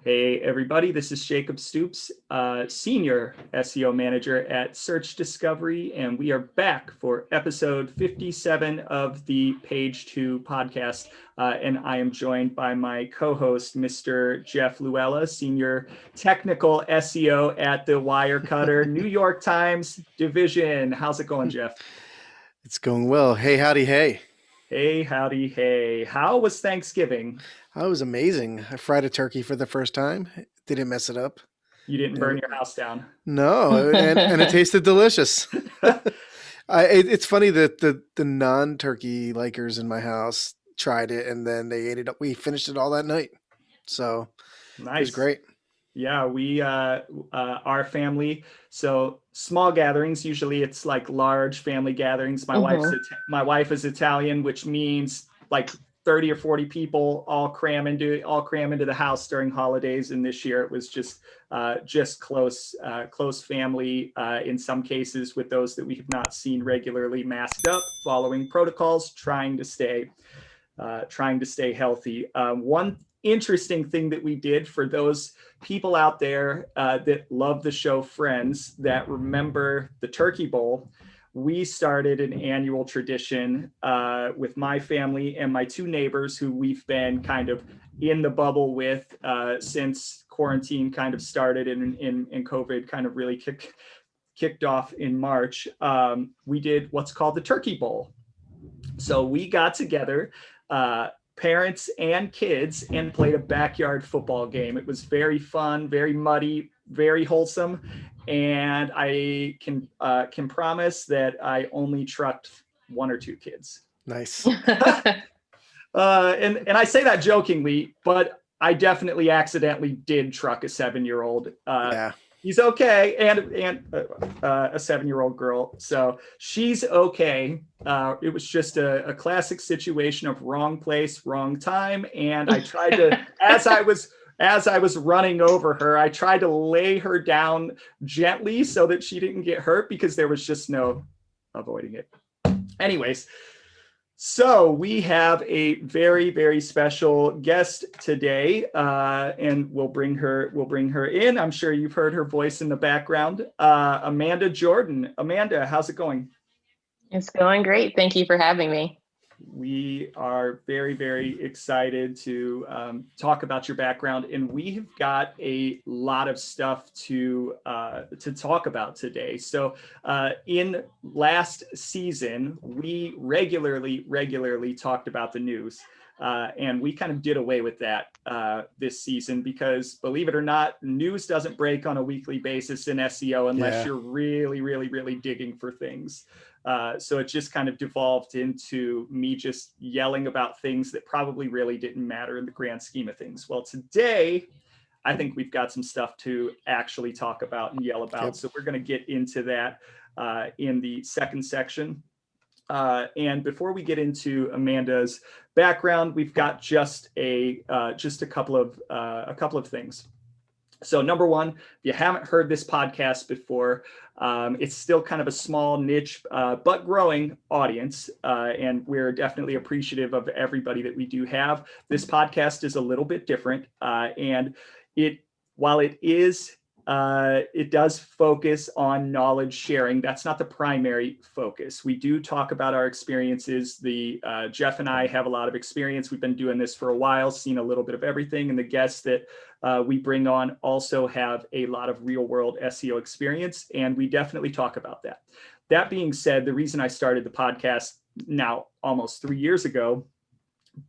Hey, everybody, this is Jacob Stoops, Senior SEO Manager at Search Discovery, and we are back for episode 57 of the Page 2 podcast. And I am joined by my co-host, Mr. Jeff Luella, Senior Technical SEO at the Wirecutter New York Times Division. How's it going, Jeff? It's going well. Hey, howdy, hey. Hey, howdy, hey. How was Thanksgiving? That was amazing. I fried a turkey for the first time. Didn't mess it up. You didn't burn And your house down. no, and it tasted delicious. It's funny that the non-turkey likers in my house tried it and then they ate it up. We finished it all that night. So it was Nice. great. Yeah, we our family. So small gatherings. Usually, it's like large family gatherings. My wife is Italian, which means like 30 or 40 people all cram into the house during holidays. And this year, it was just close family. In some cases, with those that we have not seen regularly, masked up, following protocols, trying to stay healthy. One interesting thing that we did for those people out there that love the show Friends, that remember the Turkey Bowl, we started an annual tradition with my family and my two neighbors who we've been kind of in the bubble with since quarantine kind of started and COVID kind of really kicked off in March. We did what's called the Turkey Bowl. So we got together, parents and kids, and played a backyard football game. It was very fun, very muddy, very wholesome. And I can promise that I only trucked one or two kids. Nice. And I say that jokingly, but I definitely accidentally did truck a 7-year-old. Yeah. He's okay, and a 7-year-old girl, so she's okay. It was just a classic situation of wrong place, wrong time, and I tried to, as I was running over her, I tried to lay her down gently so that she didn't get hurt, because there was just no avoiding it. Anyways, so we have a very, very special guest today, and we'll bring her in. I'm sure you've heard her voice in the background. Amanda Jordan. Amanda, how's it going? It's going great. Thank you for having me. We are very, very excited to talk about your background, and we have got a lot of stuff to talk about today. So, in last season, we regularly talked about the news, and we kind of did away with that this season because, believe it or not, news doesn't break on a weekly basis in SEO unless you're really digging for things. So it just kind of devolved into me just yelling about things that probably really didn't matter in the grand scheme of things. Well, today, I think we've got some stuff to actually talk about and yell about. Yep. So we're going to get into that in the second section. And before we get into Amanda's background, we've got just a couple of things. So number one, if you haven't heard this podcast before, it's still kind of a small niche, but growing audience. And we're definitely appreciative of everybody that we do have. This podcast is a little bit different. And while it does focus on knowledge sharing, that's not the primary focus. We do talk about our experiences. Jeff and I have a lot of experience. We've been doing this for a while, seen a little bit of everything. And the guests that we bring on also have a lot of real world SEO experience. And we definitely talk about that. That being said, the reason I started the podcast now almost 3 years ago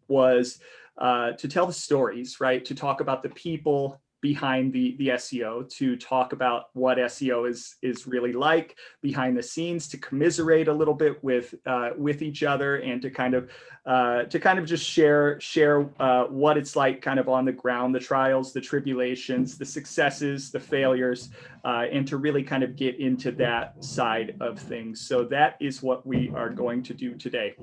was to tell the stories, right? To talk about the people behind the SEO, to talk about what SEO is really like behind the scenes, to commiserate a little bit with each other, and to kind of just share what it's like kind of on the ground, the trials, the tribulations, the successes, the failures, and to really kind of get into that side of things. So that is what we are going to do today.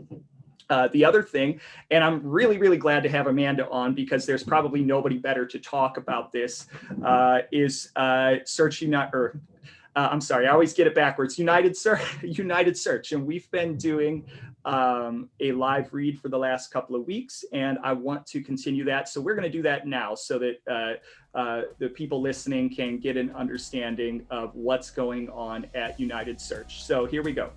The other thing, and I'm really glad to have Amanda on because there's probably nobody better to talk about this, is Search United, I'm sorry, I always get it backwards. United Search, and we've been doing a live read for the last couple of weeks, and I want to continue that. So we're going to do that now so that the people listening can get an understanding of what's going on at United Search. So here we go.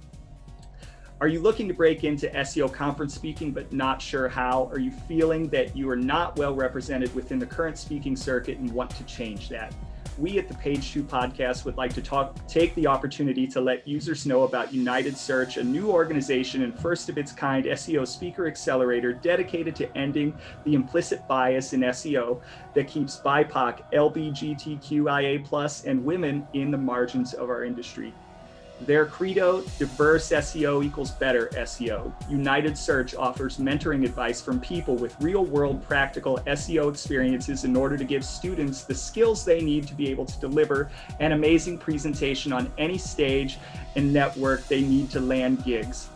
Are you looking to break into SEO conference speaking but not sure how? Are you feeling that you are not well represented within the current speaking circuit and want to change that? We at the Page 2 podcast would like to take the opportunity to let users know about United Search, a new organization and first of its kind SEO speaker accelerator dedicated to ending the implicit bias in SEO that keeps BIPOC, LGBTQIA+, and women in the margins of our industry. Their credo, diverse SEO equals better SEO. United Search offers mentoring advice from people with real-world practical SEO experiences in order to give students the skills they need to be able to deliver an amazing presentation on any stage and network they need to land gigs,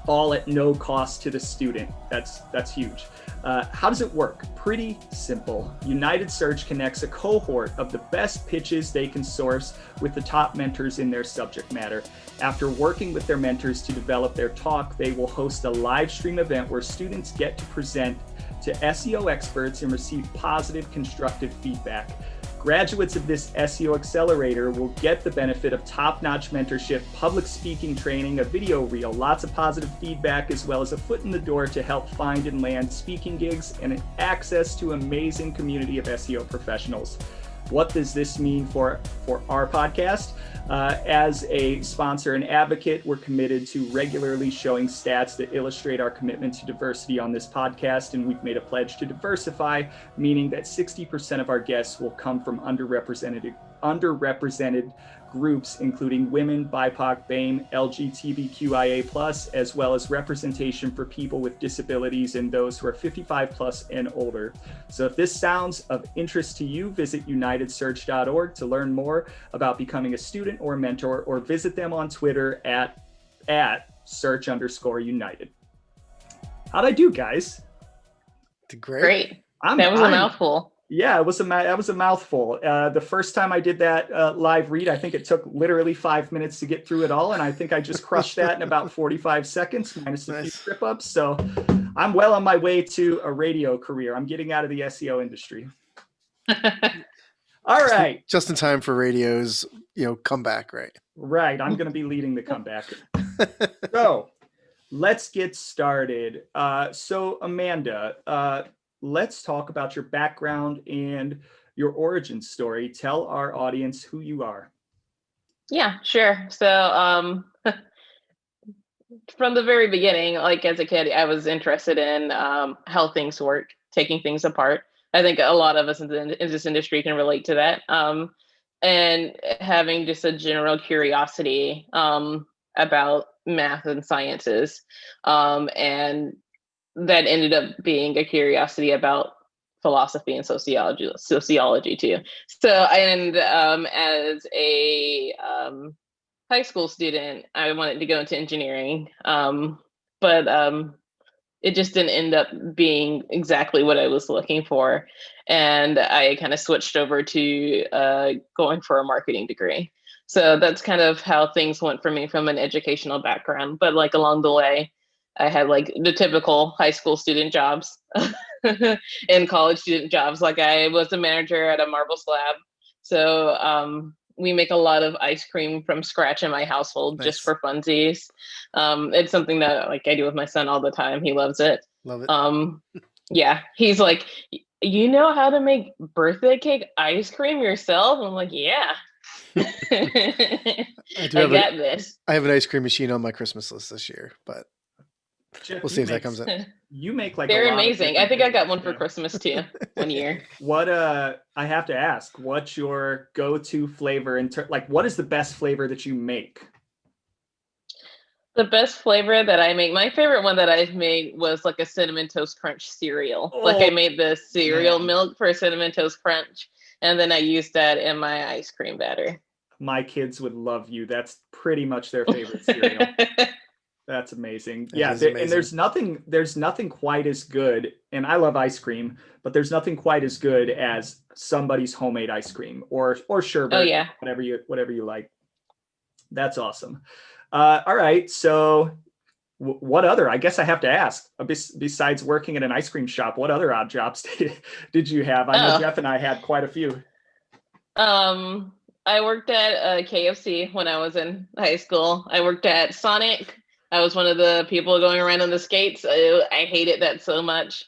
all at no cost to the student. That's huge. How does it work? Pretty simple. United Search connects a cohort of the best pitches they can source with the top mentors in their subject matter. After working with their mentors to develop their talk, they will host a live stream event where students get to present to SEO experts and receive positive, constructive feedback. Graduates of this SEO accelerator will get the benefit of top-notch mentorship, public speaking training, a video reel, lots of positive feedback, as well as a foot in the door to help find and land speaking gigs and access to an amazing community of SEO professionals. What does this mean for our podcast? As a sponsor and advocate, we're committed to regularly showing stats that illustrate our commitment to diversity on this podcast, and we've made a pledge to diversify, meaning that 60% of our guests will come from underrepresented groups, including women, BIPOC, BAME, LGBTQIA+, as well as representation for people with disabilities and those who are 55+ and older. So if this sounds of interest to you, visit unitedsearch.org to learn more about becoming a student or mentor, or visit them on Twitter at search_united. How'd I do, guys? Great. That was a mouthful. Yeah, that was a mouthful. The first time I did that live read, I think it took literally 5 minutes to get through it all. And I think I just crushed that in about 45 seconds, minus a few trip ups. So I'm well on my way to a radio career. I'm getting out of the SEO industry. All right. Just in time for radio's, comeback, right? Right. I'm going to be leading the comeback. So let's get started. So Amanda, let's talk about your background and your origin story. Tell our audience who you are. Yeah, sure. So from the very beginning, like as a kid, I was interested in how things work, taking things apart. I think a lot of us in this industry can relate to that. And having just a general curiosity about math and sciences. And that ended up being a curiosity about philosophy and sociology too. So, and as a high school student, I wanted to go into engineering, but it just didn't end up being exactly what I was looking for. And I kind of switched over to going for a marketing degree. So that's kind of how things went for me from an educational background. But like along the way, I had like the typical high school student jobs and college student jobs. Like I was a manager at a marble slab. So we make a lot of ice cream from scratch in my household. Nice. Just for funsies. It's something that like I do with my son all the time. He loves it. Love it. Yeah, he's like, you know how to make birthday cake ice cream yourself? I'm like, yeah. I got this. I have an ice cream machine on my Christmas list this year, but Jeff, we'll see if that comes in. You make like they're amazing. I think I got one for Christmas too, one year. What I have to ask, what's your go-to flavor like what is the best flavor that you make? The best flavor that I make, my favorite one that I've made was like a cinnamon toast crunch cereal. Oh, like I made the cereal milk for cinnamon toast crunch, and then I used that in my ice cream batter. My kids would love you. That's pretty much their favorite cereal. That's amazing. Yeah, amazing. And there's nothing quite as good. And I love ice cream, but there's nothing quite as good as somebody's homemade ice cream or sherbet. Oh yeah, whatever you like. That's awesome. All right, so what other, I guess I have to ask, besides working at an ice cream shop, what other odd jobs did you have? I know Jeff and I had quite a few. I worked at KFC when I was in high school. I worked at Sonic. I was one of the people going around on the skates. I hated that so much.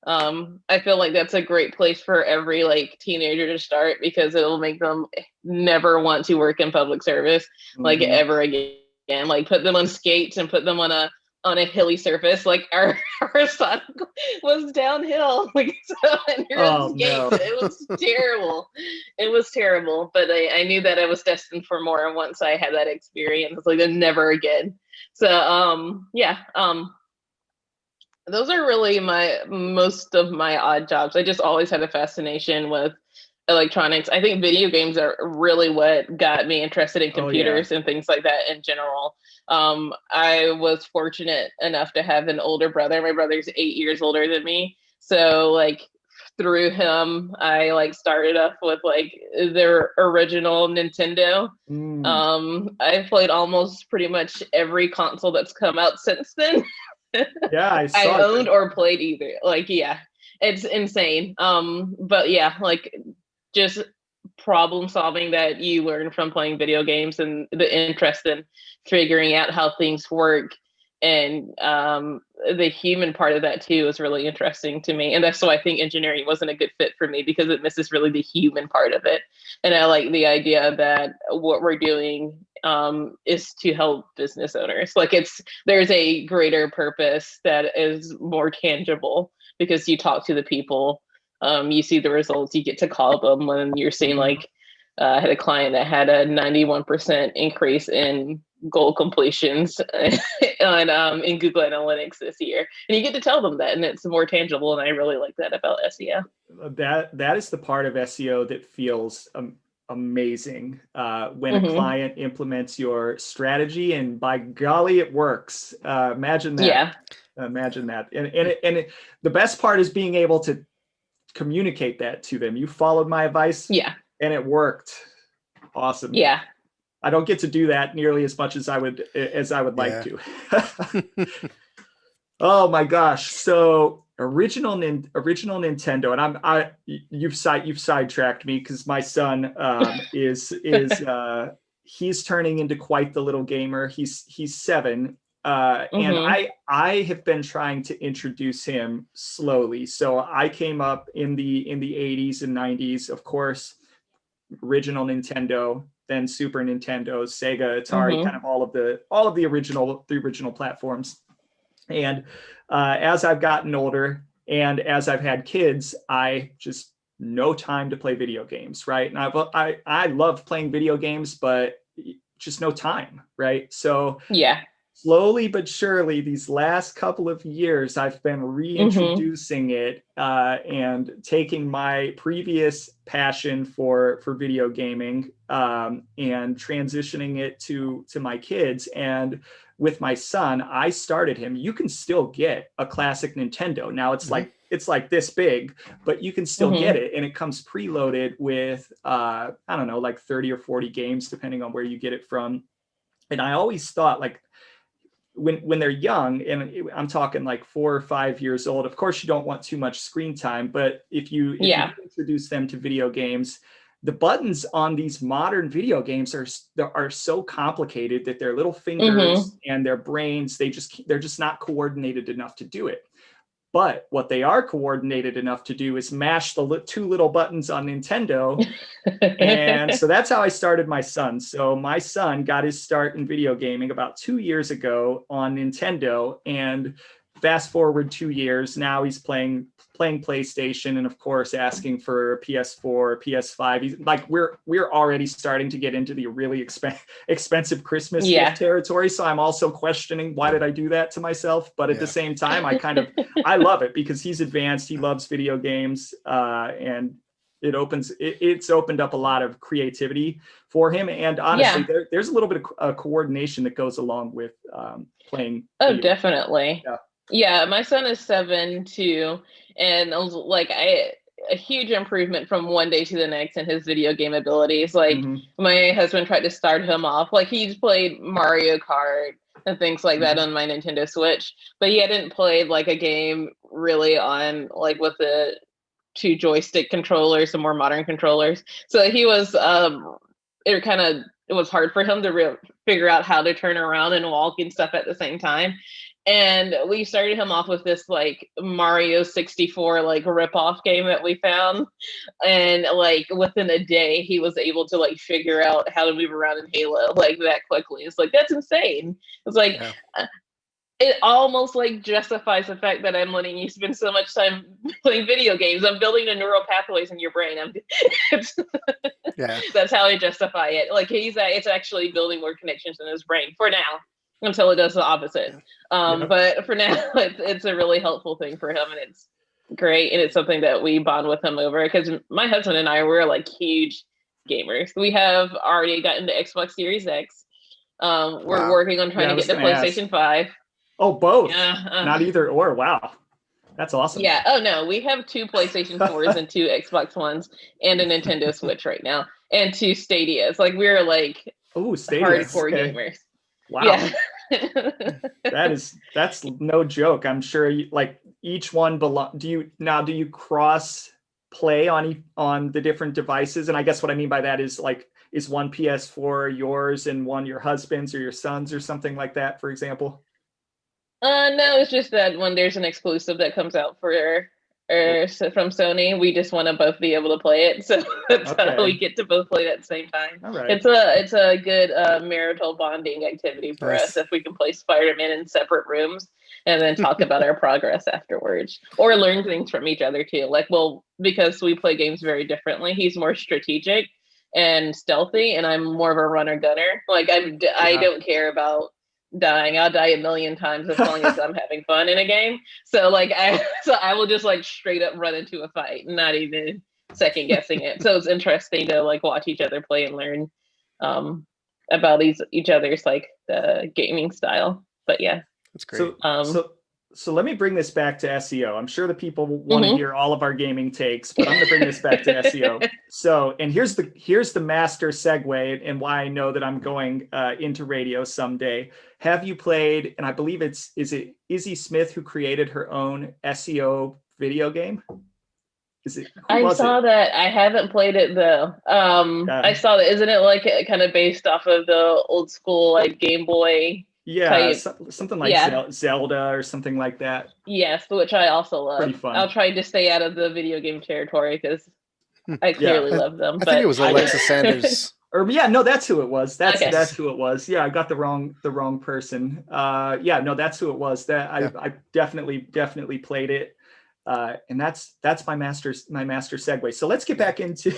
I feel like that's a great place for every like teenager to start, because it'll make them never want to work in public service like ever again. Like put them on skates and put them on a hilly surface. Like our Sonic was downhill. Like so, and you're on skates. No. It was terrible. It was terrible. But I knew that I was destined for more once I had that experience. Like never again. So yeah. Those are really most of my odd jobs. I just always had a fascination with electronics. I think video games are really what got me interested in computers and things like that in general. I was fortunate enough to have an older brother. My brother's 8 years older than me. So like through him, I like started up with like their original Nintendo. I've played almost pretty much every console that's come out since then. Yeah, I owned or played either. Like, yeah, it's insane. But yeah, like just problem solving that you learn from playing video games, and the interest in figuring out how things work, and the human part of that too is really interesting to me. And that's why I think engineering wasn't a good fit for me, because it misses really the human part of it. And I like the idea that what we're doing is to help business owners. Like there's a greater purpose that is more tangible, because you talk to the people, you see the results, you get to call them when you're seeing like, I had a client that had a 91% increase in goal completions on in Google Analytics this year, and you get to tell them that, and it's more tangible. And I really like that about SEO. That is the part of SEO that feels amazing when a client implements your strategy, and by golly, it works. Imagine that. Yeah. Imagine that. And the best part is being able to communicate that to them. You followed my advice. Yeah. And it worked. Awesome. Yeah. I don't get to do that nearly as much as I would like to. Oh my gosh. So original Nintendo, and you've sidetracked me, because my son is he's turning into quite the little gamer. He's 7. And I have been trying to introduce him slowly. So I came up in the 80s and 90s, of course, original Nintendo, then Super Nintendo, Sega, Atari, kind of all of the original platforms. And as I've gotten older and as I've had kids, I just no time to play video games, right? And I love playing video games, but just no time, right? So yeah. Slowly but surely, these last couple of years, I've been reintroducing it and taking my previous passion for video gaming and transitioning it to my kids. And with my son, I started him. You can still get a classic Nintendo. Now it's like this big, but you can still get it, and it comes preloaded with I don't know, like 30 or 40 games, depending on where you get it from. And I always thought, like, when they're young, and I'm talking like 4 or 5 years old, of course you don't want too much screen time, but if you introduce them to video games, the buttons on these modern video games are so complicated that their little fingers and their brains, they're just not coordinated enough to do it. But what they are coordinated enough to do is mash the 2 little buttons on Nintendo. And so that's how I started my son. So my son got his start in video gaming about 2 years ago on Nintendo. And fast forward 2 years, now he's playing PlayStation, and of course asking for PS4, PS5. He's like, we're already starting to get into the really expensive Christmas gift territory. So I'm also questioning, why did I do that to myself? But at the same time, I love it, because he's advanced. He loves video games, and it's opened up a lot of creativity for him. And honestly, there's a little bit of coordination that goes along with playing. Oh, definitely. Yeah, my son is 7 too, and I was like, a huge improvement from one day to the next in his video game abilities. Like my husband tried to start him off, like he's played Mario Kart, and things like that on my Nintendo Switch. But he hadn't played like a game really on like with the 2 joystick controllers, the more modern controllers. So he was it was hard for him to figure out how to turn around and walk and stuff at the same time. And we started him off with this like Mario 64 like rip-off game that we found. And like within a day he was able to like figure out how to move around in Halo like that quickly. It's like, that's insane. It's like it almost like justifies the fact that I'm letting you spend so much time playing video games. I'm building the neural pathways in your brain. That's how I justify it. Like it's actually building more connections in his brain for now, until it does the opposite. But for now, it's a really helpful thing for him, and it's great, and it's something that we bond with him over, because my husband and I, we're like huge gamers. We have already gotten the Xbox Series X. We're working on trying to get the PlayStation 5. Oh, both. Not either or. Wow. That's awesome. Yeah. Oh no, we have 2 PlayStation 4s and 2 Xbox Ones and a Nintendo Switch right now, and 2 Stadias. Like we're like hardcore gamers. Wow. Yeah. That's no joke. I'm sure like each one do you cross play on the different devices? And I guess what I mean by that is like, is one PS4 yours and one your husband's or your son's or something like that, for example? No, it's just that when there's an exclusive that comes out from Sony, we just want to both be able to play it. So that's how we get to both play it at the same time. All right. It's a good marital bonding activity for us if we can play Spider-Man in separate rooms and then talk about our progress afterwards, or learn things from each other too. Like, well, because we play games very differently, he's more strategic and stealthy, and I'm more of a runner gunner. Like I don't care about dying. I'll die a million times as long as I'm having fun in a game. So like I will just like straight up run into a fight, not even second guessing it. So it's interesting to like watch each other play and learn about each other's like the gaming style. But yeah, that's great. So let me bring this back to SEO. I'm sure the people want to hear all of our gaming takes, but I'm going to bring this back to SEO. So, and here's the master segue, and why I know that I'm going into radio someday. Have you played? And I believe is it Izzy Smith who created her own SEO video game? I saw that. I haven't played it though. I saw that. Isn't it like kind of based off of the old school like Game Boy? Yeah, something like Zelda or something like that. Yes, which I also love. Pretty fun. I'll try to stay out of the video game territory because I clearly love them. I think it was Alexa Sanders. Or no, that's who it was. That's who it was. Yeah, I got the wrong person. That's who it was. I definitely played it. And that's my master segue. So let's get back into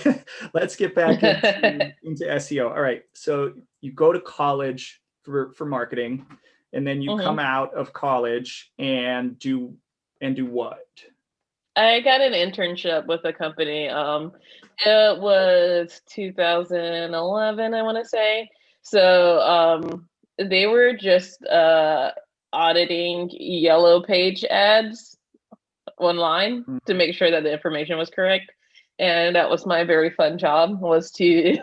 into SEO. All right. So you go to college for marketing, and then you come out of college and do what? I got an internship with a company. It was 2011, I want to say. So they were just auditing yellow page ads online to make sure that the information was correct. And that was my very fun job, was to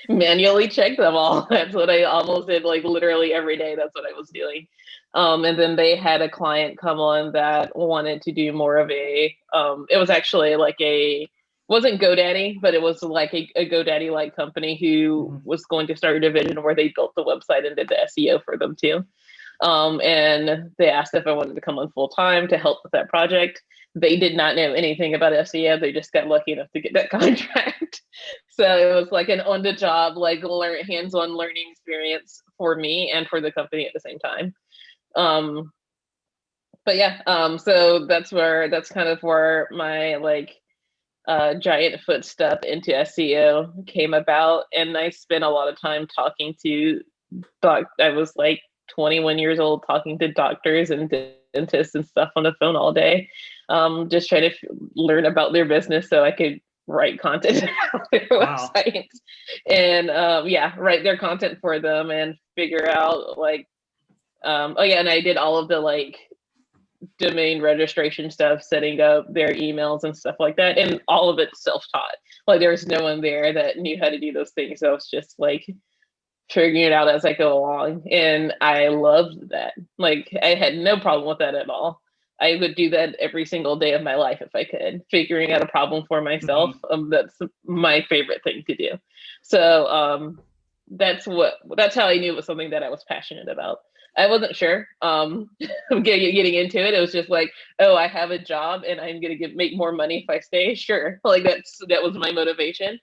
manually check them all. That's what I almost did, like literally every day. That's what I was doing. And then they had a client come on that wanted to do more of a it was actually like wasn't GoDaddy, but it was like a GoDaddy like company who was going to start a division where they built the website and did the SEO for them too. And they asked if I wanted to come on full time to help with that project. They did not know anything about SEO. They just got lucky enough to get that contract. So it was like an on-the-job, like hands-on learning experience for me and for the company at the same time. But yeah, so that's kind of where my like giant footstep into SEO came about. And I spent a lot of time talking to I was like 21 years old, talking to doctors and dentists and stuff on the phone all day, just trying to learn about their business so I could write content on their website and write their content for them and figure out like and I did all of the like domain registration stuff, setting up their emails and stuff like that, and all of it self-taught. Like there was no one there that knew how to do those things. So I was just like figuring it out as I go along. And I loved that. Like, I had no problem with that at all. I would do that every single day of my life if I could, figuring out a problem for myself. Mhm. That's my favorite thing to do. So that's how I knew it was something that I was passionate about. I wasn't sure getting into it. It was just like, oh, I have a job and I'm gonna make more money if I stay. Sure, like that was my motivation,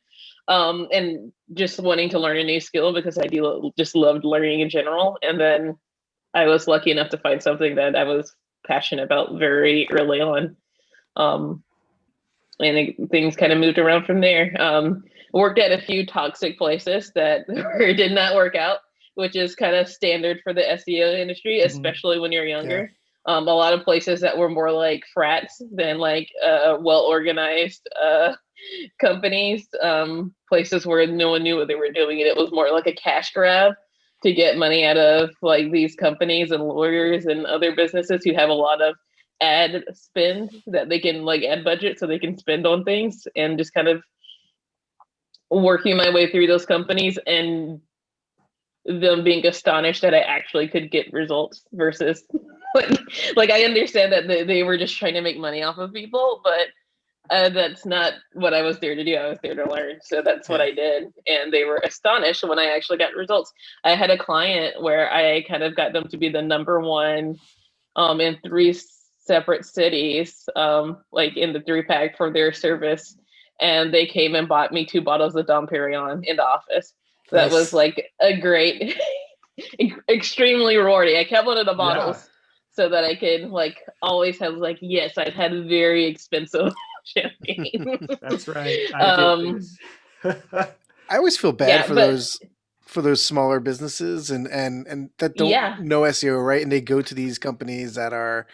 and just wanting to learn a new skill because I do just loved learning in general. And then I was lucky enough to find something that I was passionate about very early on. Um, and things kind of moved around from there. Worked at a few toxic places that did not work out, which is kind of standard for the SEO industry, Mhm. especially when you're Yeah. younger. A lot of places that were more like frats than like well organized companies, places where no one knew what they were doing, and it was more like a cash grab to get money out of like these companies and lawyers and other businesses who have a lot of ad spend that they can like ad budget so they can spend on things, and just kind of working my way through those companies and them being astonished that I actually could get results versus like, I understand that they were just trying to make money off of people, but that's not what I was there to do. I was there to learn. So that's what Yeah. I did. And they were astonished when I actually got results. I had a client where I kind of got them to be the number one in three separate cities, like in the 3-pack for their service. And they came and bought me 2 bottles of Dom Perignon in the office. That was Nice. like a great, extremely rewarding. I kept one of the Yeah, bottles so that I could like always have like, yes, I've had very expensive champagne. that's right. I get um, this. I always feel bad yeah, but for those smaller businesses and that don't yeah. know SEO, right? And they go to these companies that are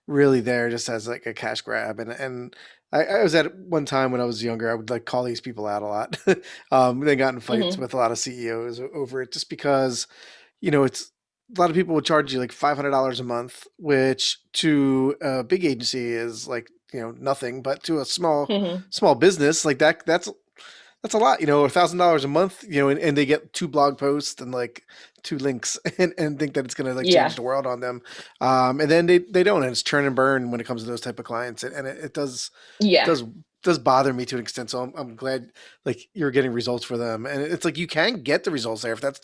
really there just as like a cash grab. And I was at one time when I was younger, I would like call these people out a lot. They got in fights Hmm. with a lot of CEOs over it just because, it's a lot of people would charge you like $500 a month, which to a big agency is like, nothing, but to a Hmm. small business like that's a lot, $1,000 a month, and they get 2 blog posts and like 2 links and think that it's gonna like change Yeah. the world on them. And then they don't, and it's churn and burn when it comes to those type of clients. And it Yeah. does does bother me to an extent. So I'm glad like you're getting results for them. And it's like you can get the results there if that's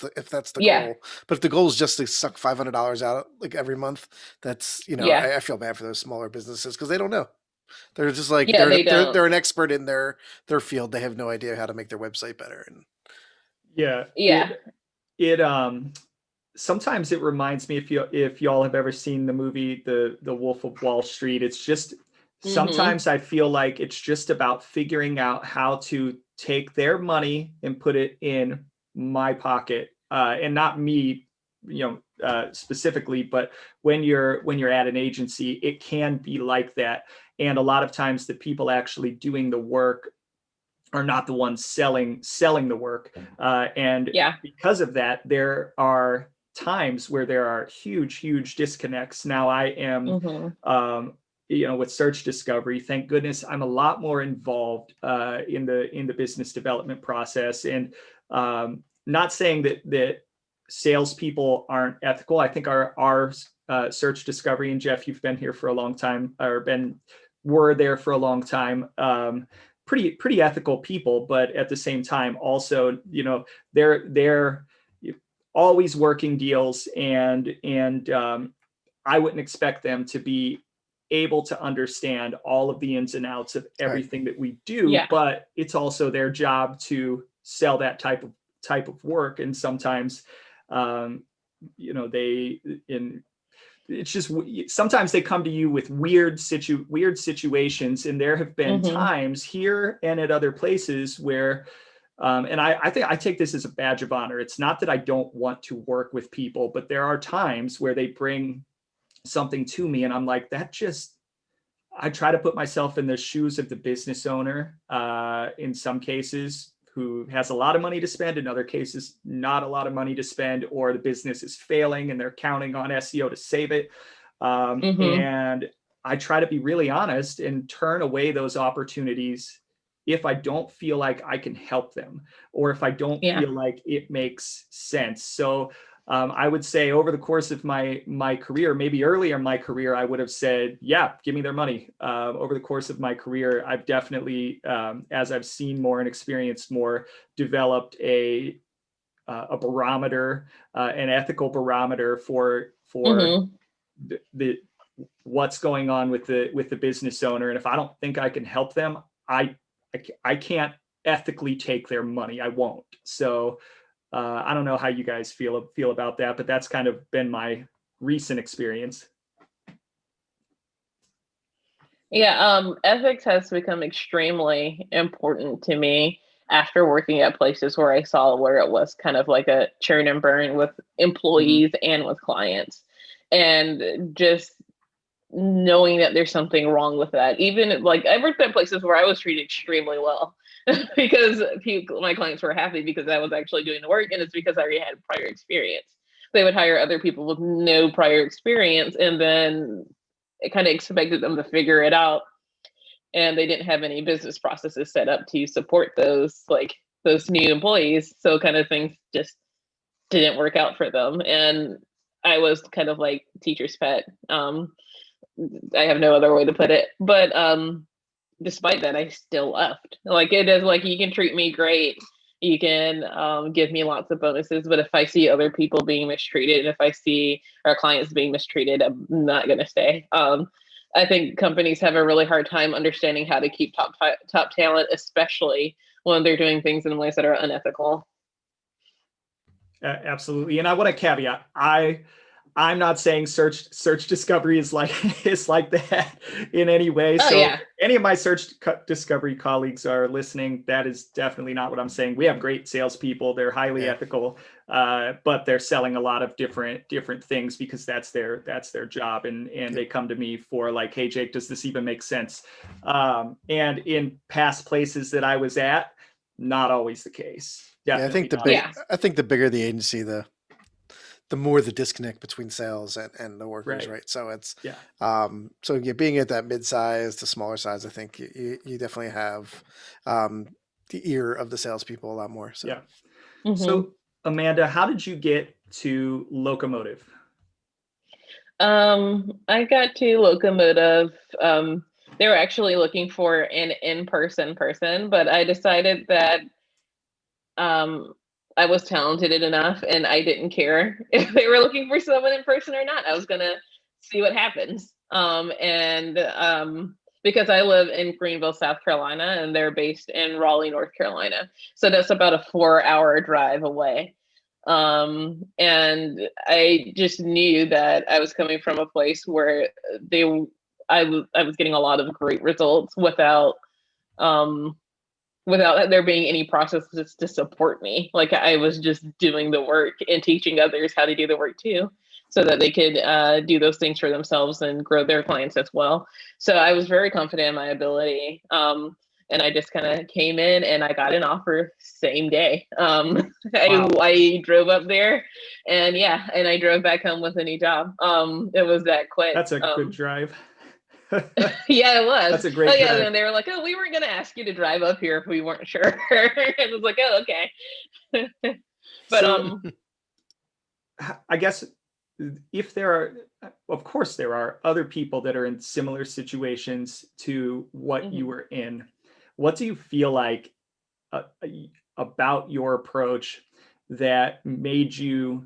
the Yeah. goal. But if the goal is just to suck $500 out like every month, that's Yeah. I feel bad for those smaller businesses because they don't know. They're just like Yeah. They don't. they're an expert in their field. They have no idea how to make their website better. And Yeah, Yeah. it sometimes it reminds me, if y'all have ever seen the movie The Wolf of Wall Street, it's just Hmm. sometimes I feel like it's just about figuring out how to take their money and put it in my pocket, and not me, specifically, but when you're at an agency, it can be like that. And a lot of times the people actually doing the work are not the ones selling the work, and Yeah. because of that, there are times where there are huge disconnects. Now I am, Hmm. um, with search discovery, thank goodness I'm a lot more involved in the business development process. And not saying that salespeople aren't ethical. I think our search discovery, and Jeff, you've been here for a long time, or were there for a long time. Pretty ethical people, but at the same time, also, they're always working deals, and I wouldn't expect them to be able to understand all of the ins and outs of right. everything that we do, Yeah. but it's also their job to sell that type of work. And sometimes, um, they in it's just sometimes they come to you with weird situations, and there have been Hmm. times here and at other places where, and I think I take this as a badge of honor. It's not that I don't want to work with people, but there are times where they bring something to me and I'm like, that just, I try to put myself in the shoes of the business owner, in some cases, who has a lot of money to spend, in other cases, not a lot of money to spend, or the business is failing and they're counting on SEO to save it. Hmm. And I try to be really honest and turn away those opportunities if I don't feel like I can help them, or if I don't feel like it makes sense. So I would say over the course of my career, maybe earlier in my career, I would have said, yeah, give me their money. Over the course of my career, I've definitely, as I've seen more and experienced more, developed a barometer, an ethical barometer for the what's going on with the business owner. And if I don't think I can help them, I can't ethically take their money. I won't. So I don't know how you guys feel about that, but that's kind of been my recent experience. Yeah, ethics has become extremely important to me after working at places where I saw where it was kind of like a churn and burn with employees and with clients. And just knowing that there's something wrong with that. Even like I worked at places where I was treated extremely well because my clients were happy because I was actually doing the work, and it's because I already had prior experience. They would hire other people with no prior experience, and then it kind of expected them to figure it out, and they didn't have any business processes set up to support those new employees. So kind of things just didn't work out for them, and I was kind of like teacher's pet. I have no other way to put it. But despite that, I still left. Like it is like you can treat me great. You can give me lots of bonuses, but if I see other people being mistreated, and if I see our clients being mistreated, I'm not gonna stay. I think companies have a really hard time understanding how to keep top talent, especially when they're doing things in ways that are unethical. Absolutely, and I want to caveat. I'm not saying search discovery is like that in any way. Oh, so yeah. Any of my search discovery colleagues are listening, that is definitely not what I'm saying. We have great salespeople; they're highly ethical, but they're selling a lot of different things because that's their job, and they come to me for like, hey, Jake, does this even make sense? And in past places that I was at, not always the case. Definitely I think the bigger the agency, the more the disconnect between sales and the workers, right? So it's being at that mid-size to smaller size, I think you definitely have the ear of the salespeople a lot more. So So Amanda, how did you get to Locomotive? I got to Locomotive. They were actually looking for an in-person person, but I decided that I was talented enough and I didn't care if they were looking for someone in person or not. I was gonna see what happens. Because I live in Greenville, South Carolina, and they're based in Raleigh, North Carolina. So that's about a 4-hour drive away. And I just knew that I was coming from a place where I was getting a lot of great results without there being any processes to support me. Like I was just doing the work and teaching others how to do the work too, so that they could do those things for themselves and grow their clients as well. So I was very confident in my ability. And I just kind of came in and I got an offer same day. Wow. I drove up there and I drove back home with a new job. It was that quick. That's a good drive. Yeah, it was. That's a great drive. And they were like, "Oh, we weren't going to ask you to drive up here if we weren't sure." It was like, "Oh, okay." But I guess if there are, of course, there are other people that are in similar situations to what you were in. What do you feel like about your approach that made you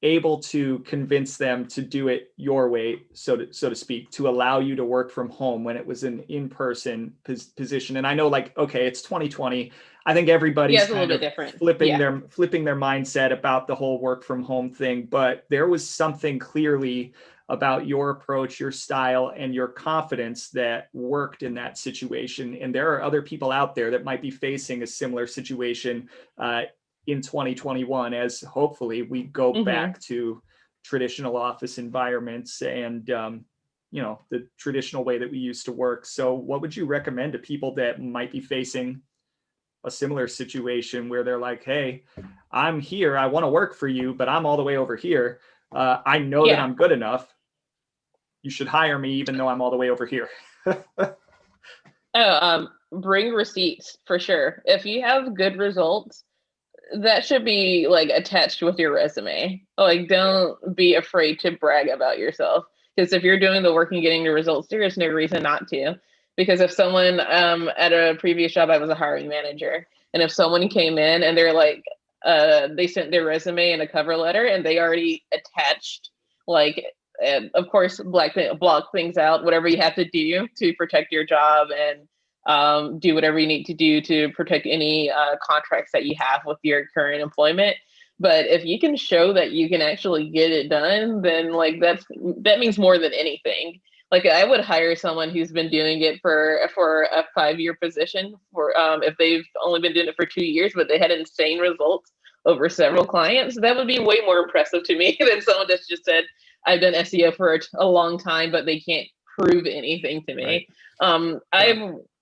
able to convince them to do it your way, so to speak, to allow you to work from home when it was an in-person position? And I know, like, okay, it's 2020. I think everybody's kind of flipping their mindset about the whole work from home thing, but there was something clearly about your approach, your style, and your confidence that worked in that situation. And there are other people out there that might be facing a similar situation in 2021, as hopefully we go back to traditional office environments and the traditional way that we used to work. So what would you recommend to people that might be facing a similar situation where they're like, hey, I'm here, I want to work for you, but I'm all the way over here. I know that I'm good enough. You should hire me even though I'm all the way over here. bring receipts for sure. If you have good results, that should be like attached with your resume. Like, don't be afraid to brag about yourself, because if you're doing the work and getting the results, there is no reason not to. Because if someone at a previous job, I was a hiring manager, and if someone came in and they're like, they sent their resume and a cover letter, and they already attached like, of course, block things out, whatever you have to do to protect your job, and do whatever you need to do to protect any contracts that you have with your current employment. But if you can show that you can actually get it done, then like that means more than anything. Like, I would hire someone who's been doing it for a 5-year position, for if they've only been doing it for 2 years, but they had insane results over several clients. That would be way more impressive to me than someone that's just said, I've done SEO for a long time, but they can't prove anything to me. Right.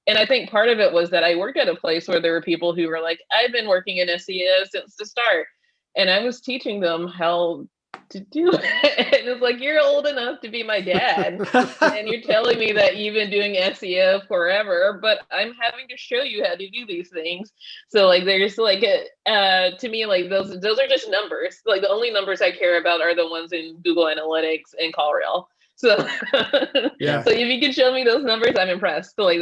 And I think part of it was that I worked at a place where there were people who were like, I've been working in SEO since the start. And I was teaching them how to do it. And it's like, you're old enough to be my dad. And you're telling me that you've been doing SEO forever, but I'm having to show you how to do these things. So like, there's like, to me, like those are just numbers. Like, the only numbers I care about are the ones in Google Analytics and CallRail. So, Yeah. So if you can show me those numbers, I'm impressed. So like,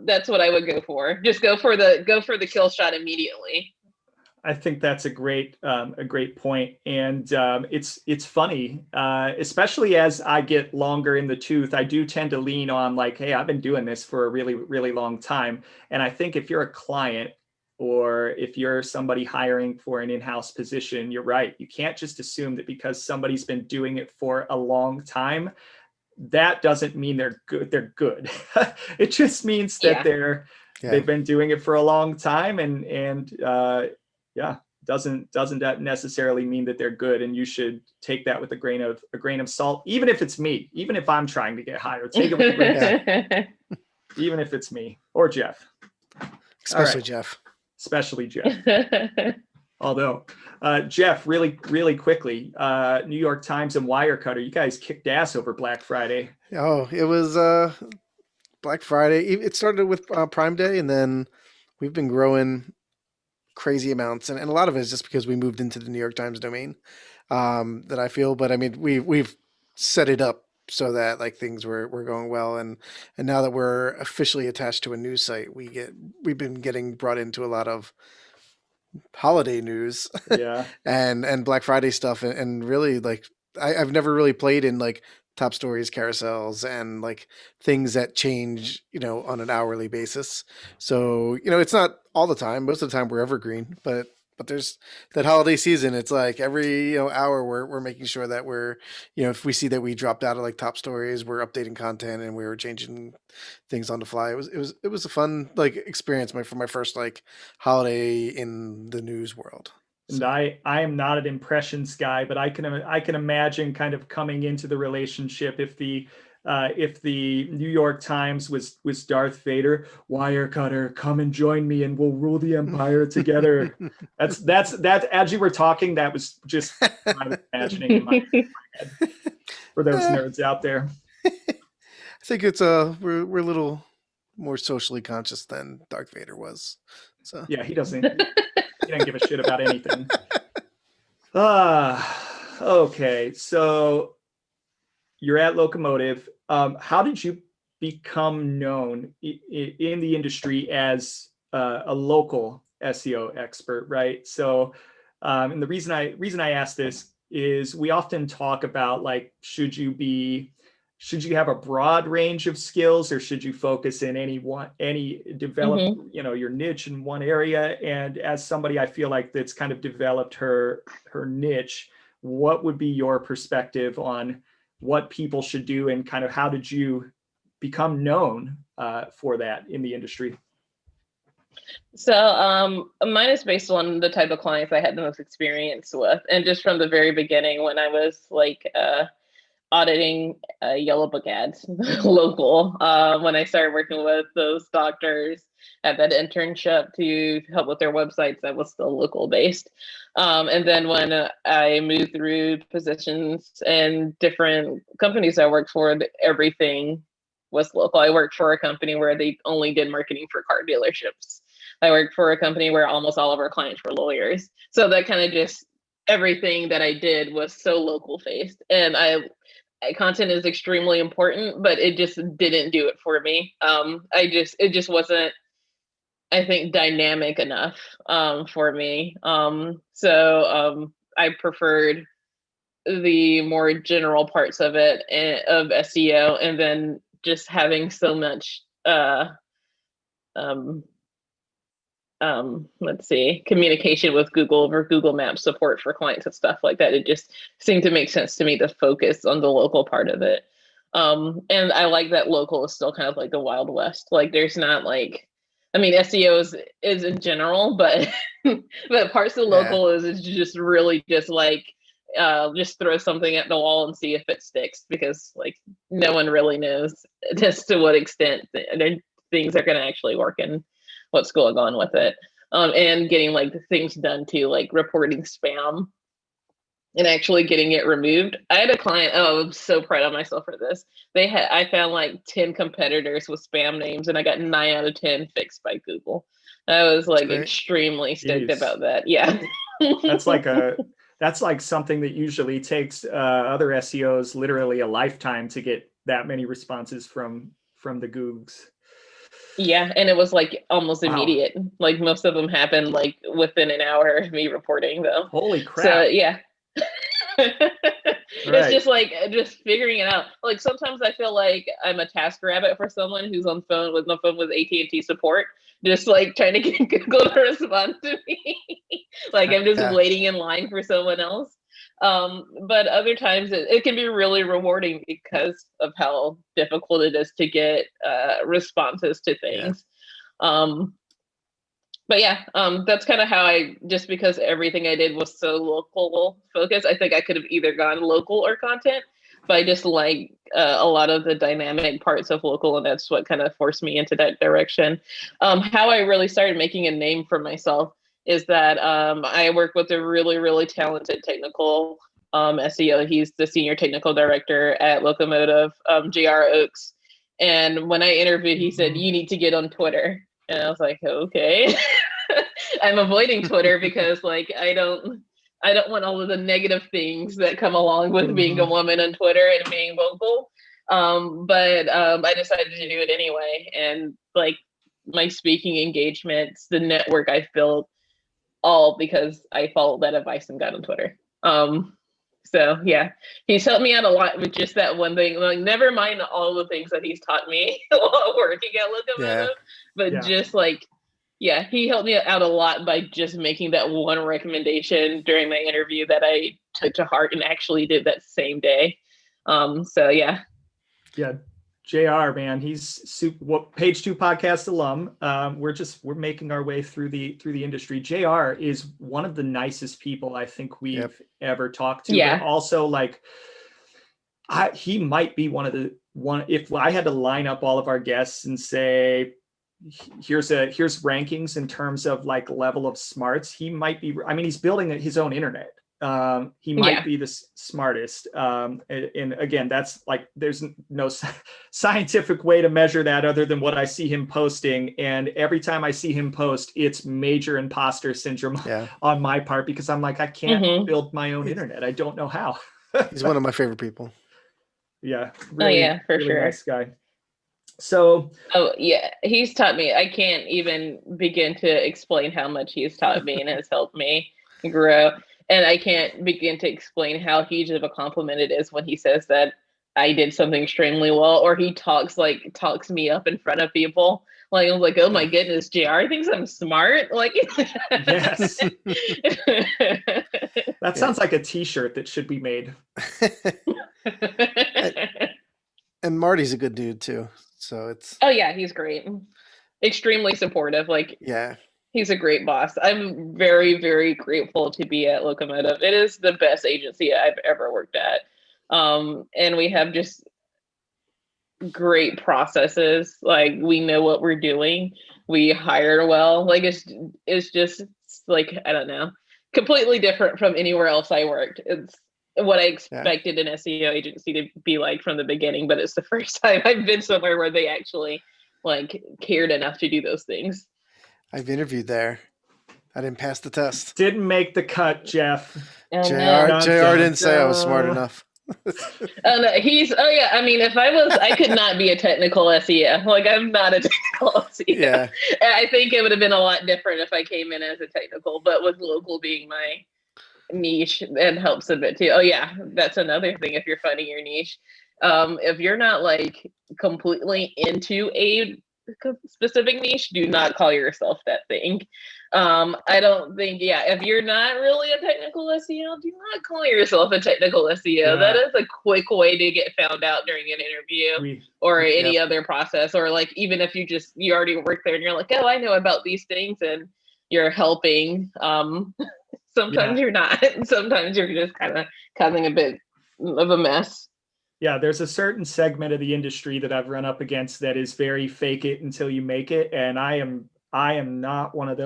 that's what I would go for. Just go for the kill shot immediately. I think that's a great point, and it's funny, especially as I get longer in the tooth. I do tend to lean on like, hey, I've been doing this for a really, really long time, and I think if you're a client or if you're somebody hiring for an in-house position, you're right. You can't just assume that because somebody's been doing it for a long time, that doesn't mean they're good. They're good. It just means that they've been doing it for a long time, and doesn't that necessarily mean that they're good, and you should take that with a grain of salt, even if it's me, even if I'm trying to get hired, take it with a grain of salt. Even if it's me or Jeff, especially Jeff. Although Jeff, really quickly, New York Times and Wirecutter, you guys kicked ass over Black Friday. Oh, it was Black Friday. It started with Prime Day, and then we've been growing crazy amounts, and a lot of it is just because we moved into the New York Times domain, that I feel. But I mean, we've set it up so that like things were going well, and now that we're officially attached to a news site, we've been getting brought into a lot of holiday news, and Black Friday stuff, and really like I've never really played in like top stories carousels and like things that change, on an hourly basis. So, it's not all the time. Most of the time we're evergreen, but there's that holiday season. It's like every, hour we're making sure that we're, if we see that we dropped out of like top stories, we're updating content and we're changing things on the fly. It was a fun like experience for my first like holiday in the news world. And I am not an impressions guy, but I can imagine kind of coming into the relationship if the New York Times was Darth Vader, Wirecutter, come and join me and we'll rule the empire together. That's as you were talking, that was just what I was imagining in my head for those nerds out there. I think it's we're a little more socially conscious than Darth Vader was. So yeah, he doesn't give a shit about anything. Okay, so you're at Locomotive. How did you become known in the industry as a local SEO expert, right? So, and the reason I ask this is we often talk about like, should you have a broad range of skills, or should you focus in develop, your niche in one area? And as somebody I feel like that's kind of developed her niche, what would be your perspective on what people should do, and kind of how did you become known for that in the industry? So mine is based on the type of clients I had the most experience with, and just from the very beginning when I was like auditing yellow book ads local, when I started working with those doctors at that internship to help with their websites, that was still local based. And then when I moved through positions and different companies I worked for, everything was local. I worked for a company where they only did marketing for car dealerships. I worked for a company where almost all of our clients were lawyers. So that kind of just, everything that I did was so local faced. And content is extremely important, but it just didn't do it for me. It just wasn't, I think, dynamic enough for me. I preferred the more general parts of it, of SEO, and then just having so much um, let's see, communication with Google over Google Maps support for clients and stuff like that. It just seemed to make sense to me to focus on the local part of it. And I like that local is still kind of like the Wild West. Like there's not like, I mean, SEO is in general, but but parts of local is just really just like just throw something at the wall and see if it sticks, because like no one really knows as to what extent things are going to actually work and what's going on with it. And getting like the things done too, like reporting spam and actually getting it removed. I had a client, I'm so proud of myself for this. I found like 10 competitors with spam names, and I got 9 out of 10 fixed by Google. I was like extremely stoked about that. Yeah. That's like something that usually takes other SEOs literally a lifetime to get that many responses from the Googs. Yeah, and it was like almost immediate. Like most of them happened like within an hour of me reporting, though. Holy crap. So yeah. It's just like just figuring it out. Like sometimes I feel like I'm a task rabbit for someone who's on the phone with AT&T support, just like trying to get Google to respond to me. Like I'm just waiting in line for someone else. But other times it can be really rewarding because of how difficult it is to get responses to things. But yeah, that's kind of how just because everything I did was so local focused, I think I could have either gone local or content, but I just like a lot of the dynamic parts of local, and that's what kind of forced me into that direction. How I really started making a name for myself is that I work with a really, really talented technical SEO. He's the senior technical director at Locomotive, JR Oaks. And when I interviewed, he said, "You need to get on Twitter." And I was like, okay. I'm avoiding Twitter because like I don't want all of the negative things that come along with being a woman on Twitter and being vocal. But I decided to do it anyway. And like my speaking engagements, the network I built, all because I followed that advice and got on Twitter. So yeah, he's helped me out a lot with just that one thing. Like, never mind all the things that he's taught me while working at Locomotive, but just like, yeah, he helped me out a lot by just making that one recommendation during my interview that I took to heart and actually did that same day. So yeah. Yeah. JR, man, he's Page 2 podcast alum. We're making our way through the industry. JR is one of the nicest people I think we've ever talked to. Yeah. But also, like, he might be one. If I had to line up all of our guests and say, here's rankings in terms of like level of smarts, he might be. I mean, he's building his own internet. He might be the smartest. And again, that's like, there's no scientific way to measure that other than what I see him posting. And every time I see him post, it's major imposter syndrome on my part, because I'm like, I can't build my own internet. I don't know how. He's one of my favorite people. Yeah. Really, for really sure. Nice guy. So, he's taught me. I can't even begin to explain how much he's taught me and has helped me grow. And I can't begin to explain how huge of a compliment it is when he says that I did something extremely well, or he talks me up in front of people. Like, I was like, oh my goodness, JR thinks I'm smart. Like, yes. That sounds like a t-shirt that should be made. And Marty's a good dude too. So it's. Oh yeah, he's great. Extremely supportive. Like, he's a great boss. I'm very, very grateful to be at Locomotive. It is the best agency I've ever worked at. And we have just great processes. Like, we know what we're doing. We hire well. Like, it's just like, I don't know, completely different from anywhere else I worked. what I expected an SEO agency to be like from the beginning, but it's the first time I've been somewhere where they actually like cared enough to do those things. I've interviewed there. I didn't pass the test. Didn't make the cut, Jeff. And JR didn't say I was smart enough. oh yeah, I mean, if I could not be a technical SEO. Like, I'm not a technical SEO. Yeah. I think it would have been a lot different if I came in as a technical, but with local being my niche, it helps a bit too. Oh yeah, that's another thing. If you're finding your niche, if you're not like completely into a specific niche, do not call yourself that thing. I don't think, if you're not really a technical SEO, do not call yourself a technical SEO. Yeah. That is a quick way to get found out during an interview or any other process, or like even if you already work there and you're like, oh, I know about these things, and you're helping. Sometimes you're not. Sometimes you're just kind of causing a bit of a mess. Yeah, there's a certain segment of the industry that I've run up against that is very fake it until you make it, and I am not one of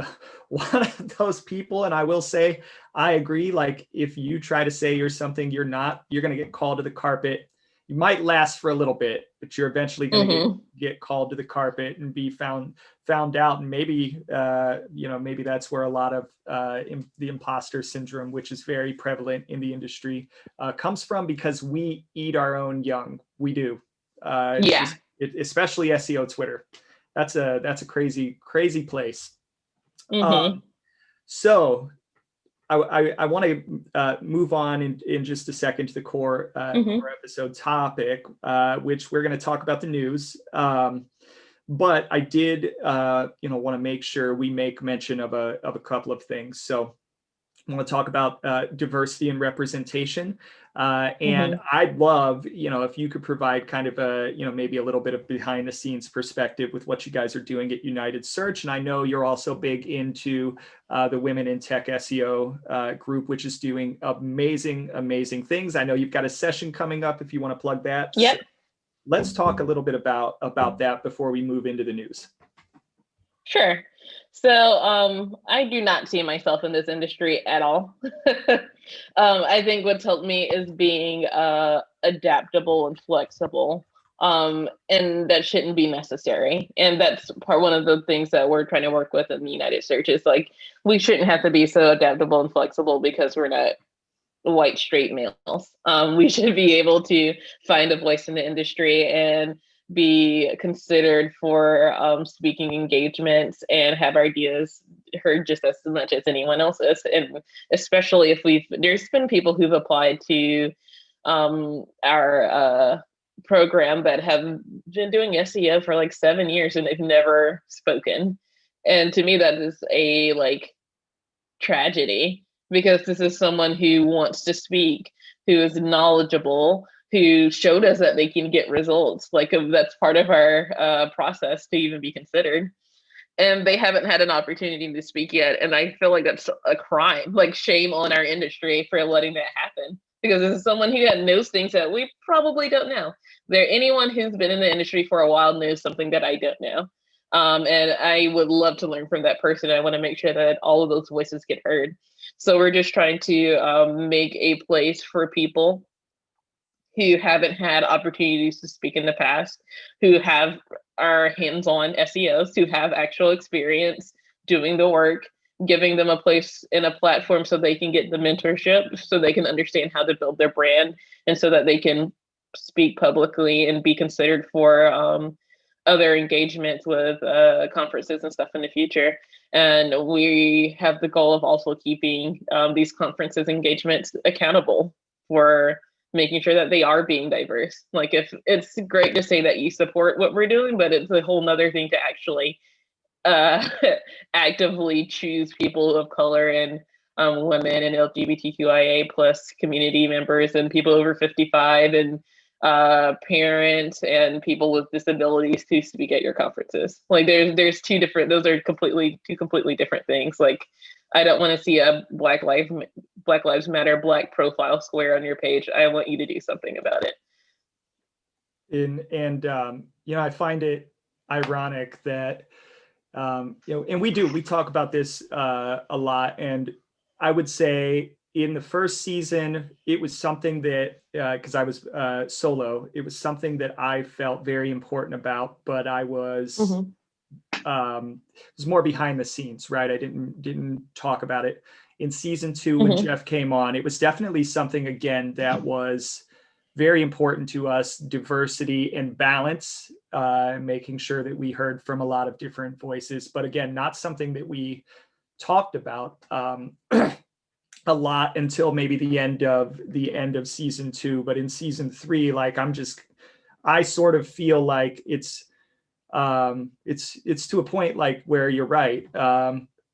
those people. And I will say, I agree. Like, if you try to say you're something you're not, you're going to get called to the carpet. You might last for a little bit, but you're eventually going to get called to the carpet and be found out. And maybe, maybe that's where a lot of the imposter syndrome, which is very prevalent in the industry, comes from, because we eat our own young. We do. Especially SEO Twitter. That's a crazy, crazy place. So I want to move on in just a second to the core episode topic, which we're going to talk about the news. But I did, want to make sure we make mention of a couple of things. So I want to talk about diversity and representation. And I'd love, if you could provide kind of a, maybe a little bit of behind the scenes perspective with what you guys are doing at United Search. And I know you're also big into the Women in Tech SEO group, which is doing amazing, amazing things. I know you've got a session coming up if you want to plug that. Yep. So let's talk a little bit about that before we move into the news. Sure. So I do not see myself in this industry at all. I think what's helped me is being adaptable and flexible. And that shouldn't be necessary. And that's one of the things that we're trying to work with in the United Search is like, we shouldn't have to be so adaptable and flexible because we're not white straight males. We should be able to find a voice in the industry and be considered for speaking engagements and have our ideas heard just as much as anyone else's. And especially if there's been people who've applied to our program that have been doing SEO for like 7 years and they've never spoken. And to me, that is a tragedy, because this is someone who wants to speak, who is knowledgeable, who showed us that they can get results. Like, that's part of our process to even be considered. And they haven't had an opportunity to speak yet. And I feel like that's a crime, like shame on our industry for letting that happen. Because this is someone who knows things that we probably don't know. Anyone who's been in the industry for a while knows something that I don't know. And I would love to learn from that person. I want to make sure that all of those voices get heard. So we're just trying to make a place for people who haven't had opportunities to speak in the past, who are hands-on SEOs, who have actual experience doing the work, giving them a place and a platform so they can get the mentorship, so they can understand how to build their brand, and so that they can speak publicly and be considered for other engagements with conferences and stuff in the future. And we have the goal of also keeping these conferences engagements accountable for making sure that they are being diverse. Like, if it's great to say that you support what we're doing, but it's a whole nother thing to actually actively choose people of color and women and LGBTQIA plus community members and people over 55 and parents and people with disabilities to speak at your conferences. Like, there's two completely different things. Like, I don't want to see a Black Lives Matter Black profile square on your page. I want you to do something about it. And I find it ironic that and we talk about this a lot, and I would say in the first season, it was something that, because I was solo, it was something that I felt very important about, but I was more behind the scenes, right? I didn't talk about it. In season 2, when Jeff came on, it was definitely something, again, that was very important to us: diversity and balance, making sure that we heard from a lot of different voices, but again, not something that we talked about a lot until maybe the end of season 2. But in season 3, like, I sort of feel like it's to a point, like, where you're right.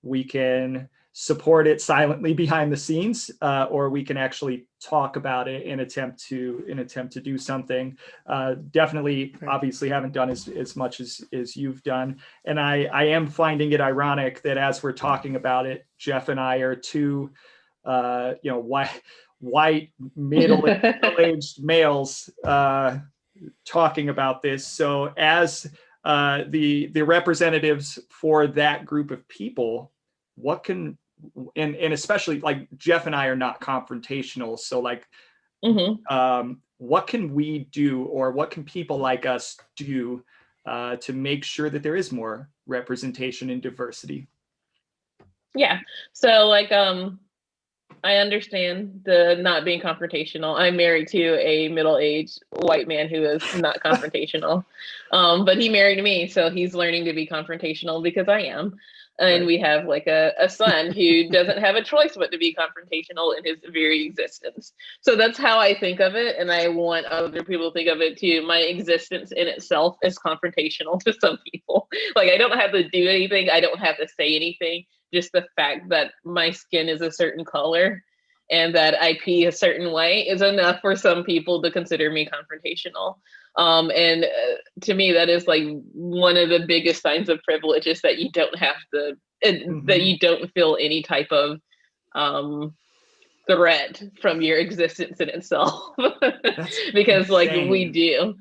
We can support it silently behind the scenes, or we can actually talk about it and attempt to do something. Definitely, obviously, haven't done as much as you've done, and I am finding it ironic that as we're talking about it, Jeff and I are two white middle-aged males talking about this. So as the representatives for that group of people, what can, and especially, like, Jeff and I are not confrontational, so, like, what can we do, or what can people like us do to make sure that there is more representation and diversity? Yeah. So, like, I understand the not being confrontational. I'm married to a middle-aged white man who is not confrontational. But he married me, so he's learning to be confrontational because I am. And Right. we have, like, a son who doesn't have a choice but to be confrontational in his very existence. So that's how I think of it. And I want other people to think of it too. My existence in itself is confrontational to some people. Like, I don't have to do anything. I don't have to say anything. Just the fact that my skin is a certain color and that I pee a certain way is enough for some people to consider me confrontational. And to me, that is, like, one of the biggest signs of privilege, is that you don't have to, that you don't feel any type of threat from your existence in itself. Because, like, we do.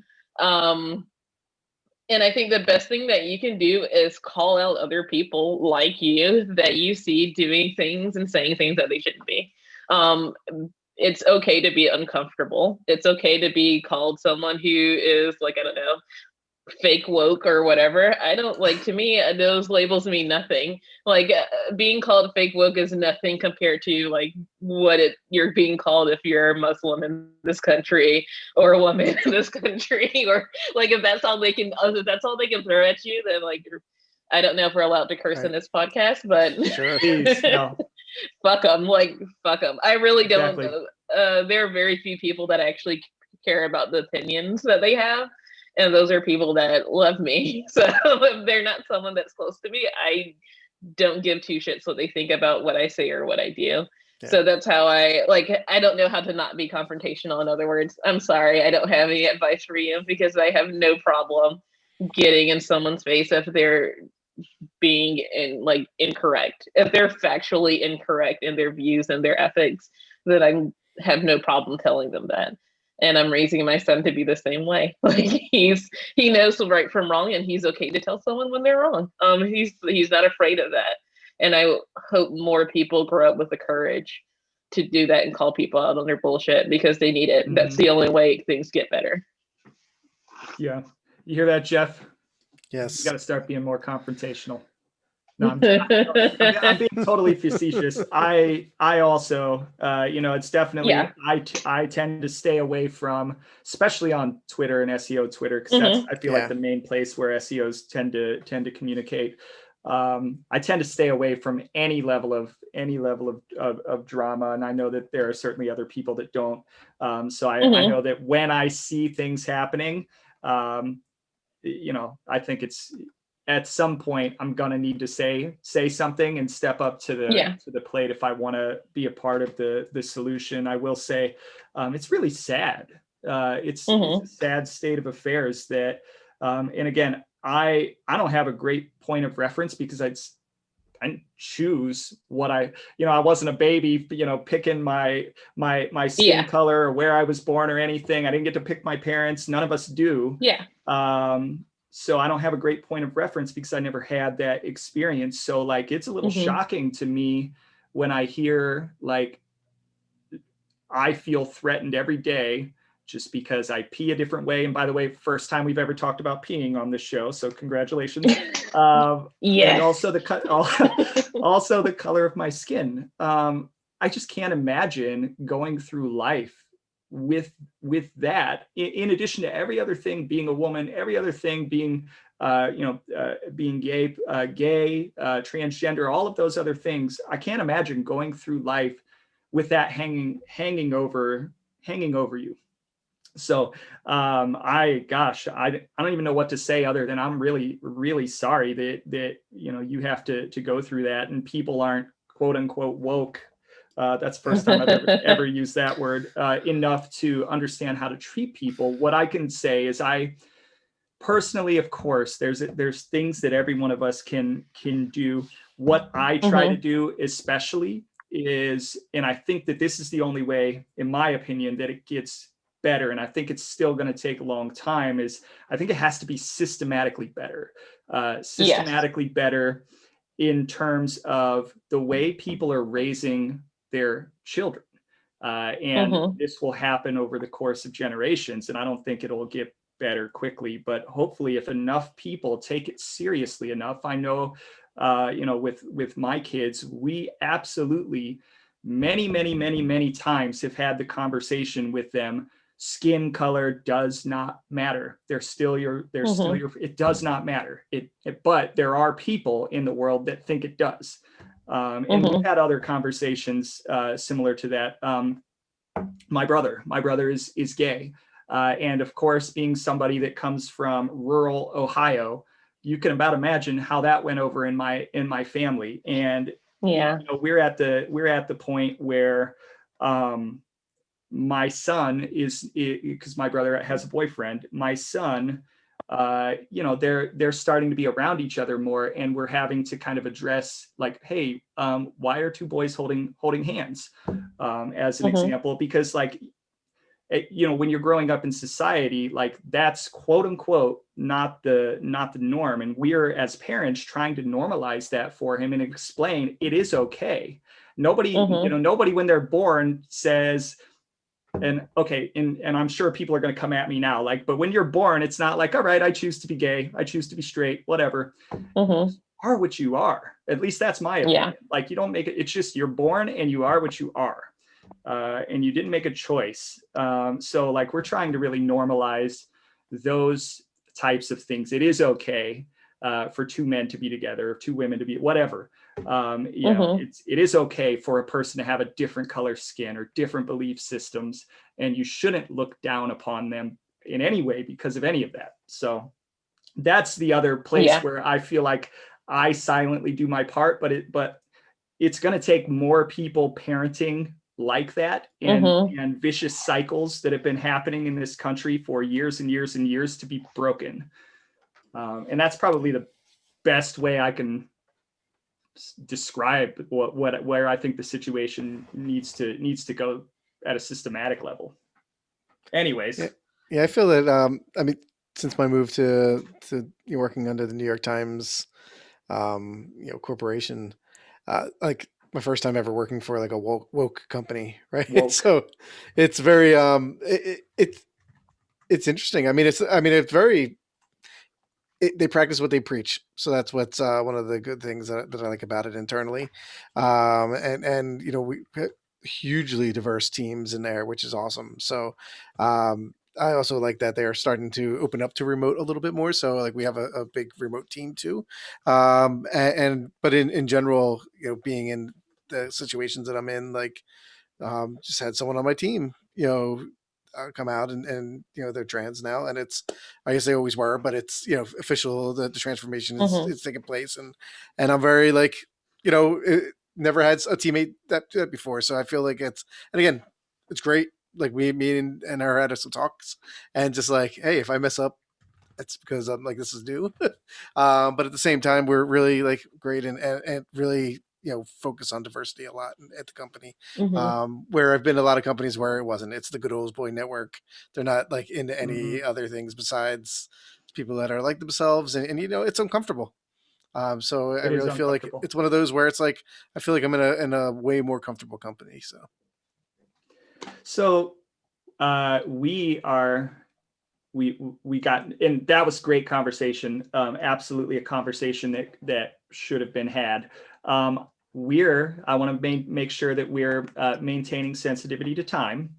And I think the best thing that you can do is call out other people like you that you see doing things and saying things that they shouldn't be. It's okay to be uncomfortable. It's okay to be called someone who is, like, I don't know, fake woke or whatever. I don't, like, to me, those labels mean nothing. Like, being called fake woke is nothing compared to, like, what you're being called if you're a Muslim in this country, or a woman in this country, or, like, if that's all they can throw at you, then, like, I don't know if we're allowed to curse in this podcast, but Sure. Please, no. fuck them. Like, fuck them. I really don't. Exactly. There are very few people that actually care about the opinions that they have. And those are people that love me. So if they're not someone that's close to me, I don't give two shits what they think about what I say or what I do. Yeah. So that's how I don't know how to not be confrontational. In other words, I'm sorry, I don't have any advice for you, because I have no problem getting in someone's face if they're being incorrect. If they're factually incorrect in their views and their ethics, then I have no problem telling them that. And I'm raising my son to be the same way. Like, he knows right from wrong, and he's okay to tell someone when they're wrong. He's not afraid of that. And I hope more people grow up with the courage to do that and call people out on their bullshit, because they need it. That's the only way things get better. Yeah. You hear that, Jeff? Yes. You got to start being more confrontational. No, I'm being totally facetious. I also, it's definitely, I tend to stay away from, especially on Twitter and SEO Twitter, because that's, I feel like, the main place where SEOs tend to communicate. I tend to stay away from any level of drama, and I know that there are certainly other people that don't. So I know that when I see things happening, I think it's, at some point, I'm gonna need to say something and step up to the plate if I want to be a part of the solution. I will say, it's really sad. It's a sad state of affairs that, and again, I don't have a great point of reference, because I didn't choose what I wasn't a baby, picking my skin color or where I was born or anything. I didn't get to pick my parents. None of us do. So I don't have a great point of reference, because I never had that experience. So, like, it's a little shocking to me when I hear, like, I feel threatened every day just because I pee a different way. And by the way, first time we've ever talked about peeing on this show, so congratulations. And Yes. also also the color of my skin. I just can't imagine going through life with that. In addition to every other thing, being a woman, every other thing being being gay, transgender, all of those other things. I can't imagine going through life with that hanging over you. So I don't even know what to say other than I'm really, really sorry that you have to go through that, and people aren't quote unquote woke. That's the first time I've ever used that word enough to understand how to treat people. What I can say is I personally, of course, there's things that every one of us can do. What I try to do especially is, and I think that this is the only way, in my opinion, that it gets better, and I think it's still going to take a long time, is I think it has to be systematically better. Systematically Yes. better in terms of the way people are raising their children. And this will happen over the course of generations. And I don't think it'll get better quickly, but hopefully if enough people take it seriously enough, I know, with my kids, we absolutely many times have had the conversation with them. Skin color does not matter. It does not matter. But there are people in the world that think it does. And we've had other conversations similar to that. My brother is gay, and of course, being somebody that comes from rural Ohio, you can about imagine how that went over in my family. And Yeah. we're at the point where my son is, because my brother has a boyfriend, my son, they're starting to be around each other more, and we're having to kind of address, like, hey, why are two boys holding hands, as an example, because like, when you're growing up in society, like that's quote unquote not the norm, and we're as parents trying to normalize that for him and explain it is okay. Nobody when they're born says, and okay, and I'm sure people are going to come at me now, like, but when you're born, it's not like, all right, I choose to be gay, I choose to be straight, whatever. You are what you are. At least that's my opinion. Yeah. Like, you don't make it. It's just you're born and you are what you are, and you didn't make a choice. So like, we're trying to really normalize those types of things. It is okay for two men to be together, two women to be whatever. It is okay for a person to have a different color skin or different belief systems, and you shouldn't look down upon them in any way because of any of that. So that's the other place Yeah. where I feel like I silently do my part, but it's going to take more people parenting like that, and vicious cycles that have been happening in this country for years and years and years to be broken. And that's probably the best way I can describe where I think the situation needs to go at a systematic level. Anyways. Yeah, I feel that. I mean, since my move to working under the New York Times, corporation, like my first time ever working for like a woke company, right? Woke. So it's very it's interesting. I mean, it's very they practice what they preach. So that's what's one of the good things that I like about it internally. And we hugely diverse teams in there, which is awesome. So I also like that they are starting to open up to remote a little bit more. So like we have a big remote team too. But in general, being in the situations that I'm in, like just had someone on my team, come out and they're trans now, and it's, I guess they always were, but it's official that the transformation is taking place, and I'm very like never had a teammate that before, so I feel like and again it's great. Like me and her had some talks, and just like, hey, if I mess up, it's because I'm like, this is new. But at the same time, we're really like great and really focus on diversity a lot at the company. Where I've been to a lot of companies where it wasn't. It's the good old boy network. They're not like into any other things besides people that are like themselves, and it's uncomfortable. So I It is really feel like uncomfortable. it's one of those where it's like I feel like I'm in a way more comfortable company. So So we got, and that was great conversation. Absolutely a conversation that should have been had. I want to make sure that we're maintaining sensitivity to time.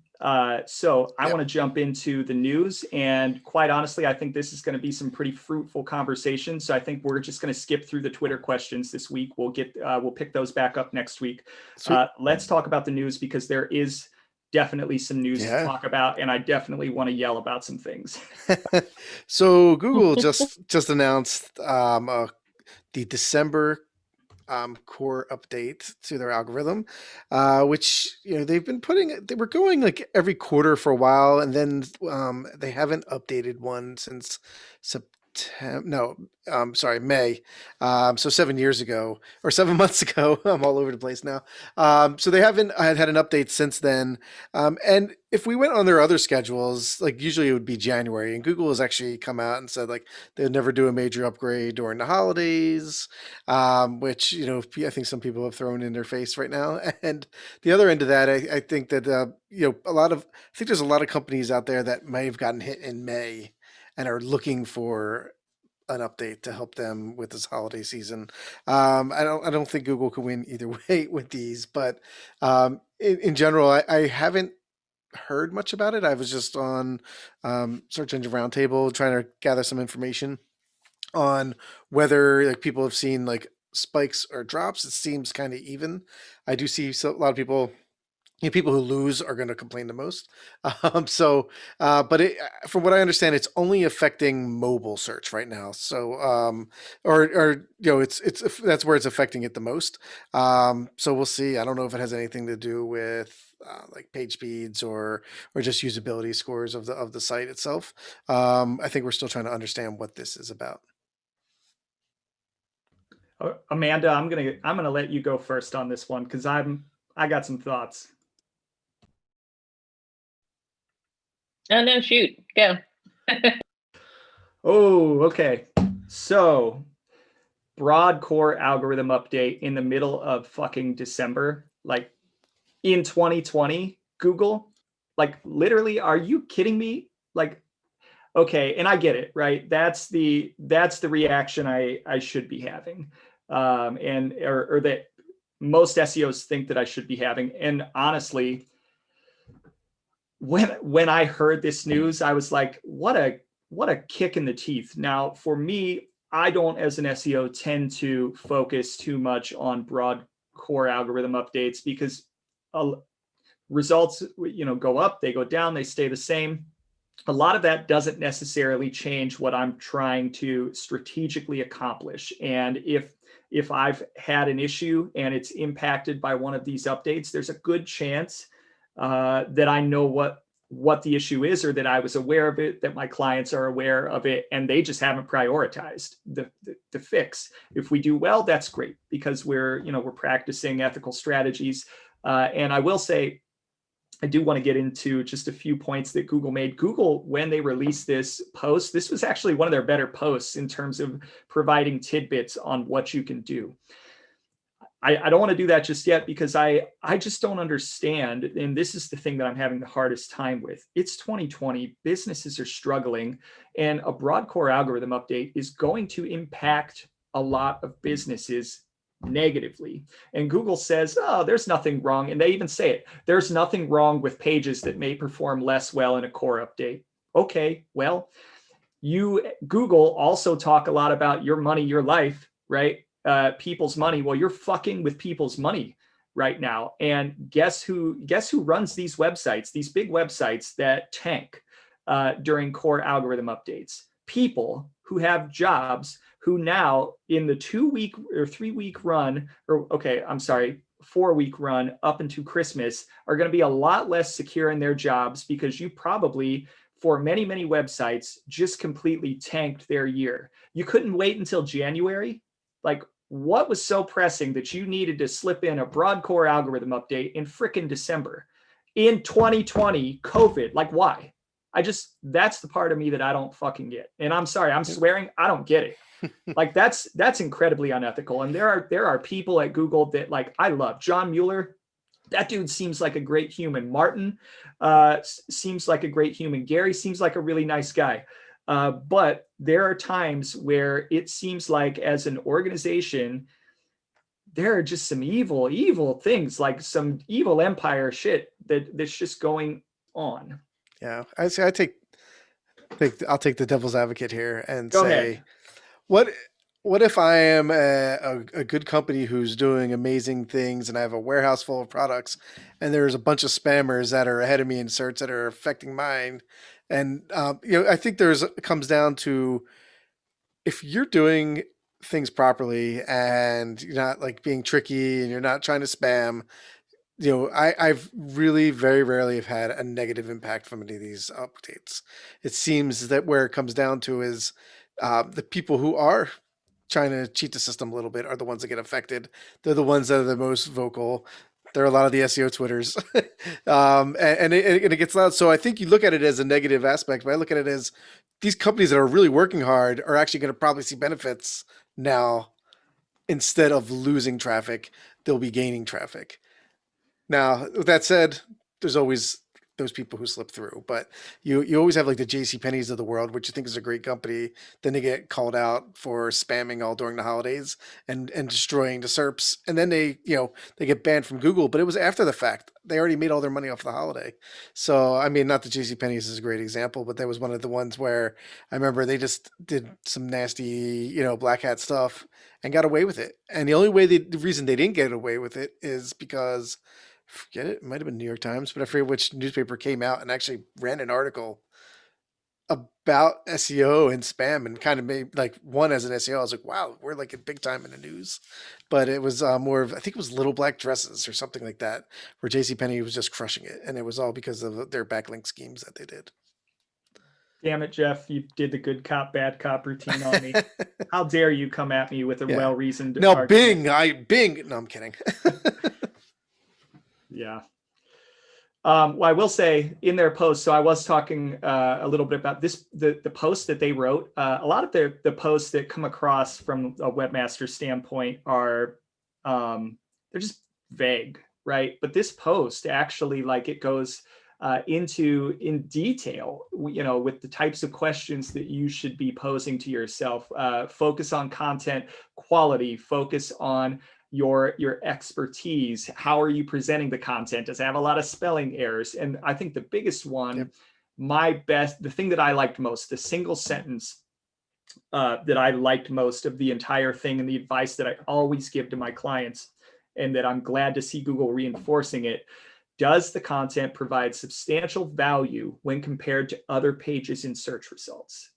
So I want to jump into the news, and quite honestly, I think this is going to be some pretty fruitful conversation. So I think we're just going to skip through the Twitter questions this week. We'll pick those back up next week. Let's talk about the news, because there is definitely some news to talk about, and I definitely want to yell about some things. So Google just announced the December core update to their algorithm, which they've been they were going like every quarter for a while, and then they haven't updated one since September. No, sorry, May. So 7 years ago or 7 months ago. I'm all over the place now. So they haven't had an update since then. And if we went on their other schedules, like usually it would be January, and Google has actually come out and said like they'd never do a major upgrade during the holidays, which I think some people have thrown in their face right now. And the other end of that, I think that I think there's a lot of companies out there that may have gotten hit in May and are looking for an update to help them with this holiday season. I don't think Google can win either way with these, but in general, I haven't heard much about it. I was just on Search Engine Roundtable trying to gather some information on whether like people have seen like spikes or drops. It seems kind of even. I do see a lot of people. People who lose are going to complain the most. But from what I understand, it's only affecting mobile search right now. So, it's that's where it's affecting it the most. So we'll see. I don't know if it has anything to do with like page speeds or just usability scores of the site itself. I think we're still trying to understand what this is about. Amanda, I'm gonna let you go first on this one, because I got some thoughts. Oh no, shoot, go. Oh, okay. So, broad core algorithm update in the middle of fucking December, like in 2020, Google, like literally, are you kidding me? Like, okay, and I get it, right? That's the reaction I should be having, or that most SEOs think that I should be having. And honestly, when I heard this news, I was like, what a kick in the teeth. Now, for me, I don't, as an SEO, tend to focus too much on broad core algorithm updates, because results, go up, they go down, they stay the same. A lot of that doesn't necessarily change what I'm trying to strategically accomplish. And if I've had an issue and it's impacted by one of these updates, there's a good chance that I know what the issue is, or that I was aware of it, that my clients are aware of it, and they just haven't prioritized the fix. If we do well, that's great, because we're practicing ethical strategies. And I will say, I do want to get into just a few points that Google made. Google, when they released this post, this was actually one of their better posts in terms of providing tidbits on what you can do. I don't want to do that just yet, because I just don't understand. And this is the thing that I'm having the hardest time with. It's 2020, businesses are struggling, and a broad core algorithm update is going to impact a lot of businesses negatively. And Google says, oh, there's nothing wrong. And they even say it. There's nothing wrong with pages that may perform less well in a core update. Okay, well, Google also talk a lot about your money, your life, right? People's money. Well, you're fucking with people's money right now. And guess who runs these websites, these big websites that tank during core algorithm updates? People who have jobs, who now in the 2-week or 3-week run, or okay, I'm sorry, 4-week run up into Christmas, are going to be a lot less secure in their jobs, because you probably, for many, many websites, just completely tanked their year. You couldn't wait until January. Like, what was so pressing that you needed to slip in a broad core algorithm update in frickin' December in 2020, COVID? Like, why? That's the part of me that I don't fucking get. And I'm sorry, I'm swearing, I don't get it. Like, that's incredibly unethical. And there are people at Google that, like, I love John Mueller. that dude seems like a great human. Martin seems like a great human. Gary seems like a really nice guy. But there are times where it seems like as an organization, there are just some evil things, like some evil empire shit that's just going on. Yeah, I say I'll take the devil's advocate here and Go ahead. say, what what if I am a good company who's doing amazing things and I have a warehouse full of products and there's a bunch of spammers that are ahead of me in search that are affecting mine, and I think it comes down to, if you're doing things properly and you're not like being tricky and you're not trying to spam, I've really very rarely have had a negative impact from any of these updates. It seems that where it comes down to is the people who are trying to cheat the system a little bit are the ones that get affected. They're the ones that are the most vocal. There are a lot of the SEO Twitters, and it gets loud. So I think you look at it as a negative aspect, but I look at it as these companies that are really working hard are actually going to probably see benefits now. Instead of losing traffic, they'll be gaining traffic. Now, with that said, there's always those people who slip through, but you always have like the J.C. Penney's of the world, which you think is a great company. Then they get called out for spamming all during the holidays and destroying the SERPs, and then they get banned from Google. But it was after the fact. They already made all their money off the holiday. So I mean, not that J.C. Penney's is a great example, but that was one of the ones where I remember they just did some nasty black hat stuff and got away with it. And the only way the reason they didn't get away with it is because, forget it might have been New York Times, but I forget which newspaper came out and actually ran an article about SEO and spam and kind of made like one as an SEO. I was like, wow, we're like big time in the news. But it was more of, I think it was little black dresses or something like that, where JCPenney was just crushing it. And it was all because of their backlink schemes that they did. Damn it, Jeff! You did the good cop, bad cop routine on me. How dare you come at me with a Yeah. well-reasoned Now, argument? Bing. No, I'm kidding. Yeah. Well, I will say in their post, so I was talking a little bit about this, the post that they wrote. A lot of the posts that come across from a webmaster standpoint are they're just vague, right? But this post actually, like, it goes into in detail, with the types of questions that you should be posing to yourself. Focus on content quality, focus on your expertise. How are you presenting the content? Does it have a lot of spelling errors? And I think the biggest one, Yep. the thing that I liked most, the single sentence that I liked most of the entire thing, and the advice that I always give to my clients, and that I'm glad to see Google reinforcing it: does the content provide substantial value when compared to other pages in search results?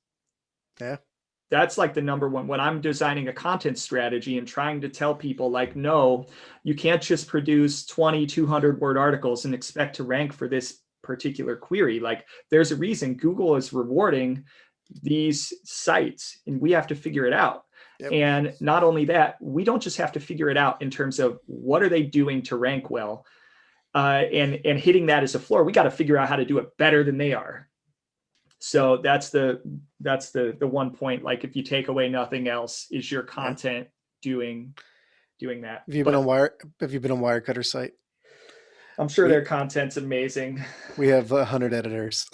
Yeah. That's like the number one when I'm designing a content strategy and trying to tell people, like, no, you can't just produce 200 word articles and expect to rank for this particular query. Like, there's a reason Google is rewarding these sites, and we have to figure it out. Yep. And not only that, we don't just have to figure it out in terms of what are they doing to rank well, and hitting that as a floor. We got to figure out how to do it better than they are. So that's the one point. Like, if you take away nothing else, is your content doing that? Have you been on Wirecutter's site? I'm sure their content's amazing. We have 100 editors,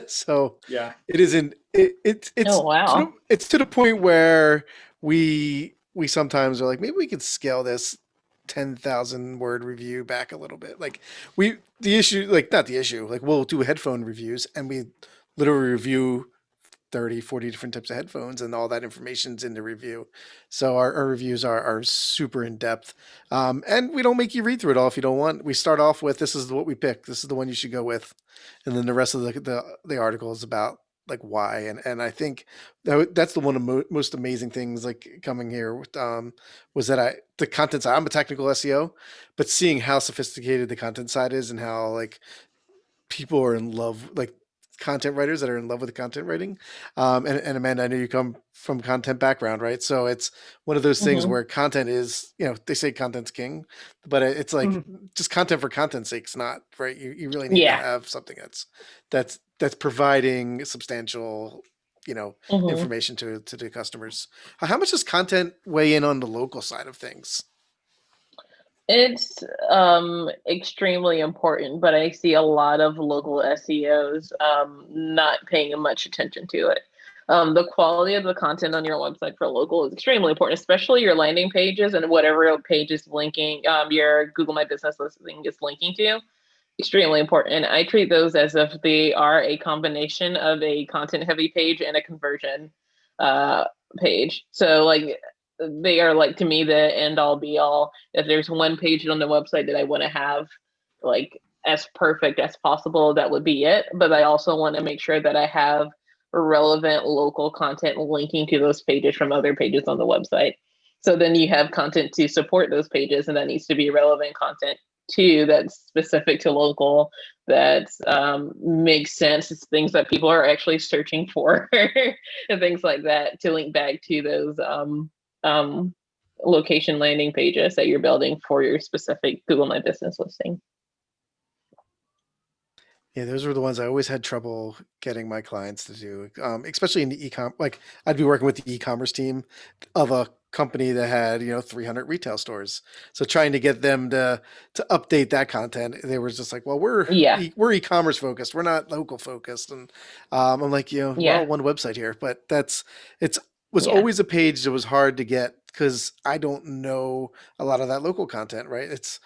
so Yeah, it isn't. It's Oh, wow. it's to the point where we sometimes are like, maybe we could scale this 10,000 word review back a little bit. Like, the issue, like, not the issue, like, we'll do headphone reviews and we literally review 30, 40 different types of headphones, and all that information's in the review. So our reviews are super in depth. And we don't make you read through it all if you don't want. We start off with, this is what we pick. This is the one you should go with. And then the rest of the article is about like why. And I think that's the one of most amazing things like coming here with, was that the content side, I'm a technical SEO, but seeing how sophisticated the content side is and how like people are in love, like content writers that are in love with content writing. And Amanda, I know you come from content background, right? So it's one of those things Mhm. where content is, they say content's king, but it's like just content for content's sake is not, right? You really need to Yeah. have something that's providing substantial, Mhm. information to the customers. How much does content weigh in on the local side of things? It's extremely important, but I see a lot of local SEOs not paying much attention to it. The quality of the content on your website for local is extremely important, especially your landing pages and whatever page is linking, your Google My Business listing is linking to. Extremely important. And I treat those as if they are a combination of a content heavy page and a conversion uh, page. So like they are like to me the end all be all. If there's one page on the website that I want to have like as perfect as possible, that would be it. But I also want to make sure that I have relevant local content linking to those pages from other pages on the website. So then you have content to support those pages, and that needs to be relevant content too that's specific to local, that makes sense. It's things that people are actually searching for and things like that to link back to those um, location landing pages that you're building for your specific Google My Business listing. Yeah, those were the ones I always had trouble getting my clients to do, especially in the e-com. Like I'd be working with the e-commerce team of a company that had 300 retail stores. So trying to get them to update that content, they were just like, well, Yeah, we're e-commerce focused, we're not local focused, and I'm like, we're all yeah, one website here, but it's was yeah. always a page that was hard to get because I don't know a lot of that local content, right? It's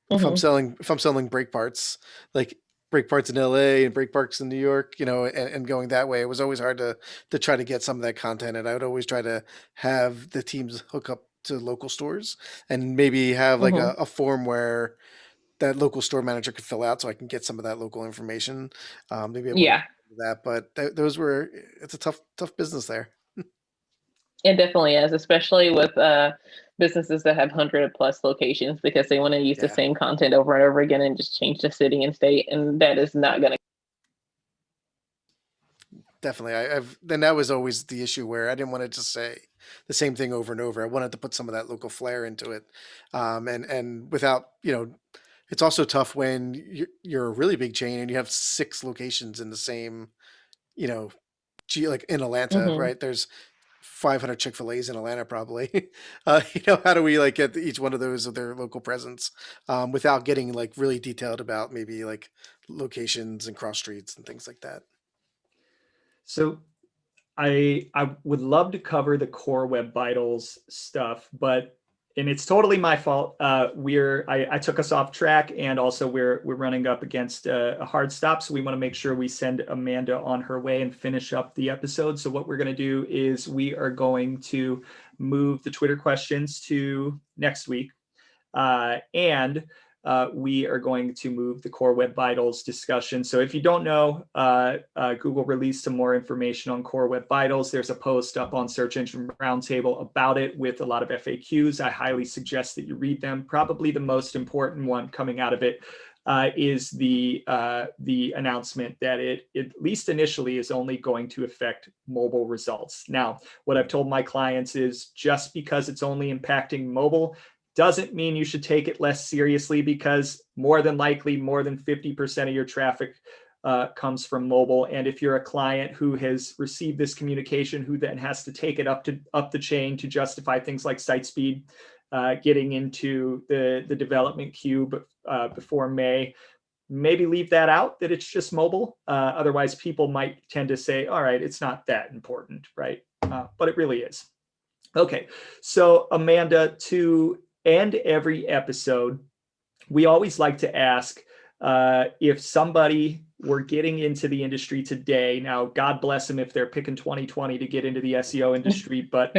Hmm. if I'm selling brake parts, like brake parts in LA and brake parts in New York, and going that way, it was always hard to try to get some of that content. And I would always try to have the teams hook up to local stores and maybe have like Hmm. a form where that local store manager could fill out so I can get some of that local information to be able to Yeah. do that. But those were it's a tough business there. It definitely is, especially with businesses that have 100 plus locations, because they want to use the Yeah. same content over and over again and just change the city and state, and that is not going to. Definitely. I've then that was always the issue where I didn't want to just say the same thing over and over. I wanted to put some of that local flair into it, and without it's also tough when you're a really big chain and you have 6 locations in the same you know like in Atlanta, Hmm. right? There's 500 Chick-fil-A's in Atlanta probably. How do we like get each one of those of their local presence without getting like really detailed about maybe like locations and cross streets and things like that? So I would love to cover the core Web Vitals stuff, but and it's totally my fault. I took us off track, and also we're running up against a hard stop, so we want to make sure we send Amanda on her way and finish up the episode. So what we're going to do is we are going to move the Twitter questions to next week, and we are going to move the Core Web Vitals discussion. So if you don't know, Google released some more information on Core Web Vitals. There's a post up on Search Engine Roundtable about it with a lot of FAQs. I highly suggest that you read them. Probably the most important one coming out of it is the announcement that it, at least initially, is only going to affect mobile results. Now, what I've told my clients is just because it's only impacting mobile doesn't mean you should take it less seriously, because more than likely more than 50% of your traffic comes from mobile. And if you're a client who has received this communication, who then has to take it up the chain to justify things like site speed, getting into the development queue before May, maybe leave that out, that it's just mobile. Otherwise, people might tend to say, all right, it's not that important, right? But it really is. Okay, so Amanda, to end every episode, we always like to ask if somebody were getting into the industry today. Now, God bless them if they're picking 2020 to get into the SEO industry. But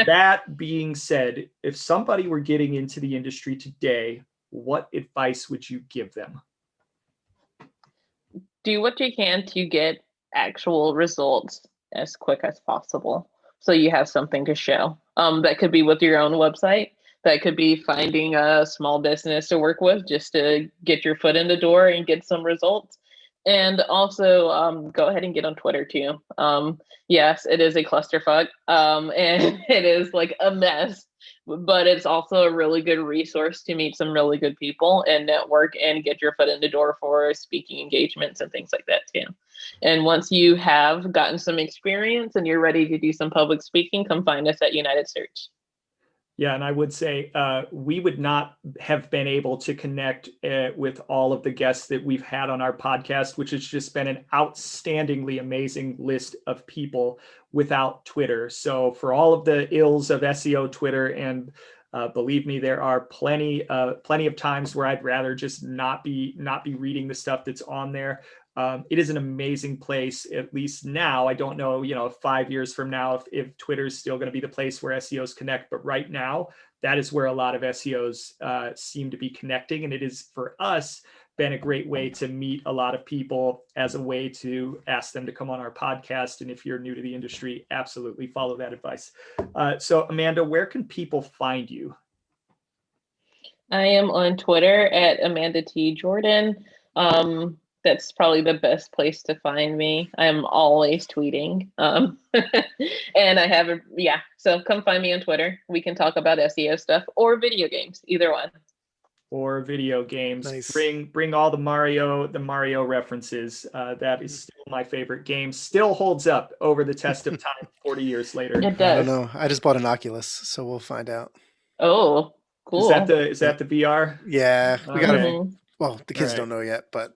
that being said, if somebody were getting into the industry today, what advice would you give them? Do what you can to get actual results as quick as possible, so you have something to show. That could be with your own website. That could be finding a small business to work with just to get your foot in the door and get some results. And also, go ahead and get on Twitter too. Yes, it is a clusterfuck, and it is like a mess, but it's also a really good resource to meet some really good people and network and get your foot in the door for speaking engagements and things like that too. And once you have gotten some experience and you're ready to do some public speaking, come find us at United Search. Yeah, and I would say we would not have been able to connect with all of the guests that we've had on our podcast, which has just been an outstandingly amazing list of people without Twitter. So for all of the ills of SEO Twitter, and believe me, there are plenty of times where I'd rather just not be reading the stuff that's on there. It is an amazing place, at least now. I don't know, 5 years from now, if Twitter is still going to be the place where SEOs connect, but right now, that is where a lot of SEOs seem to be connecting. And it is, for us, been a great way to meet a lot of people, as a way to ask them to come on our podcast. And if you're new to the industry, absolutely follow that advice. So Amanda, where can people find you? I am on Twitter at Amanda T. Jordan. That's probably the best place to find me. I'm always tweeting. And I have so come find me on Twitter. We can talk about SEO stuff or video games, either one. Or video games. Nice. Bring all the Mario references. That is still my favorite game. Still holds up over the test of time 40 years later. It I does. don't know. I just bought an Oculus, so we'll find out. Oh, cool. Is that the VR? Yeah, we got Okay. it. Well, the kids All right. don't know yet, but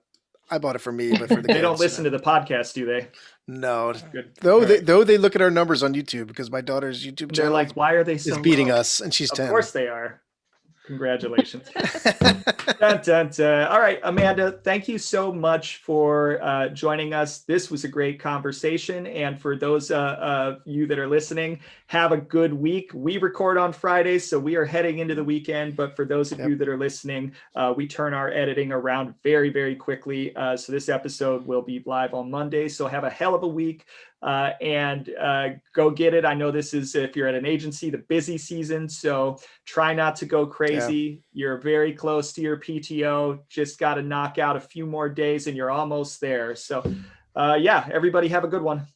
I bought it for me, but for the kids. They don't listen to the podcast, do they? No. Good. Though All right. they look at our numbers on YouTube, because my daughter's YouTube They're channel like, why are they so is beating low? us, and she's 10. Of course they are. Congratulations. Dun, dun, dun. All right, Amanda, thank you so much for joining us. This was a great conversation. And for those of you that are listening, have a good week. We record on Fridays, so we are heading into the weekend. But for those of you that are listening, we turn our editing around very, very quickly. So this episode will be live on Monday. So have a hell of a week. And go get it. I know this is, if you're at an agency, the busy season, so try not to go crazy. You're very close to your PTO. Just got to knock out a few more days and you're almost there. So everybody have a good one.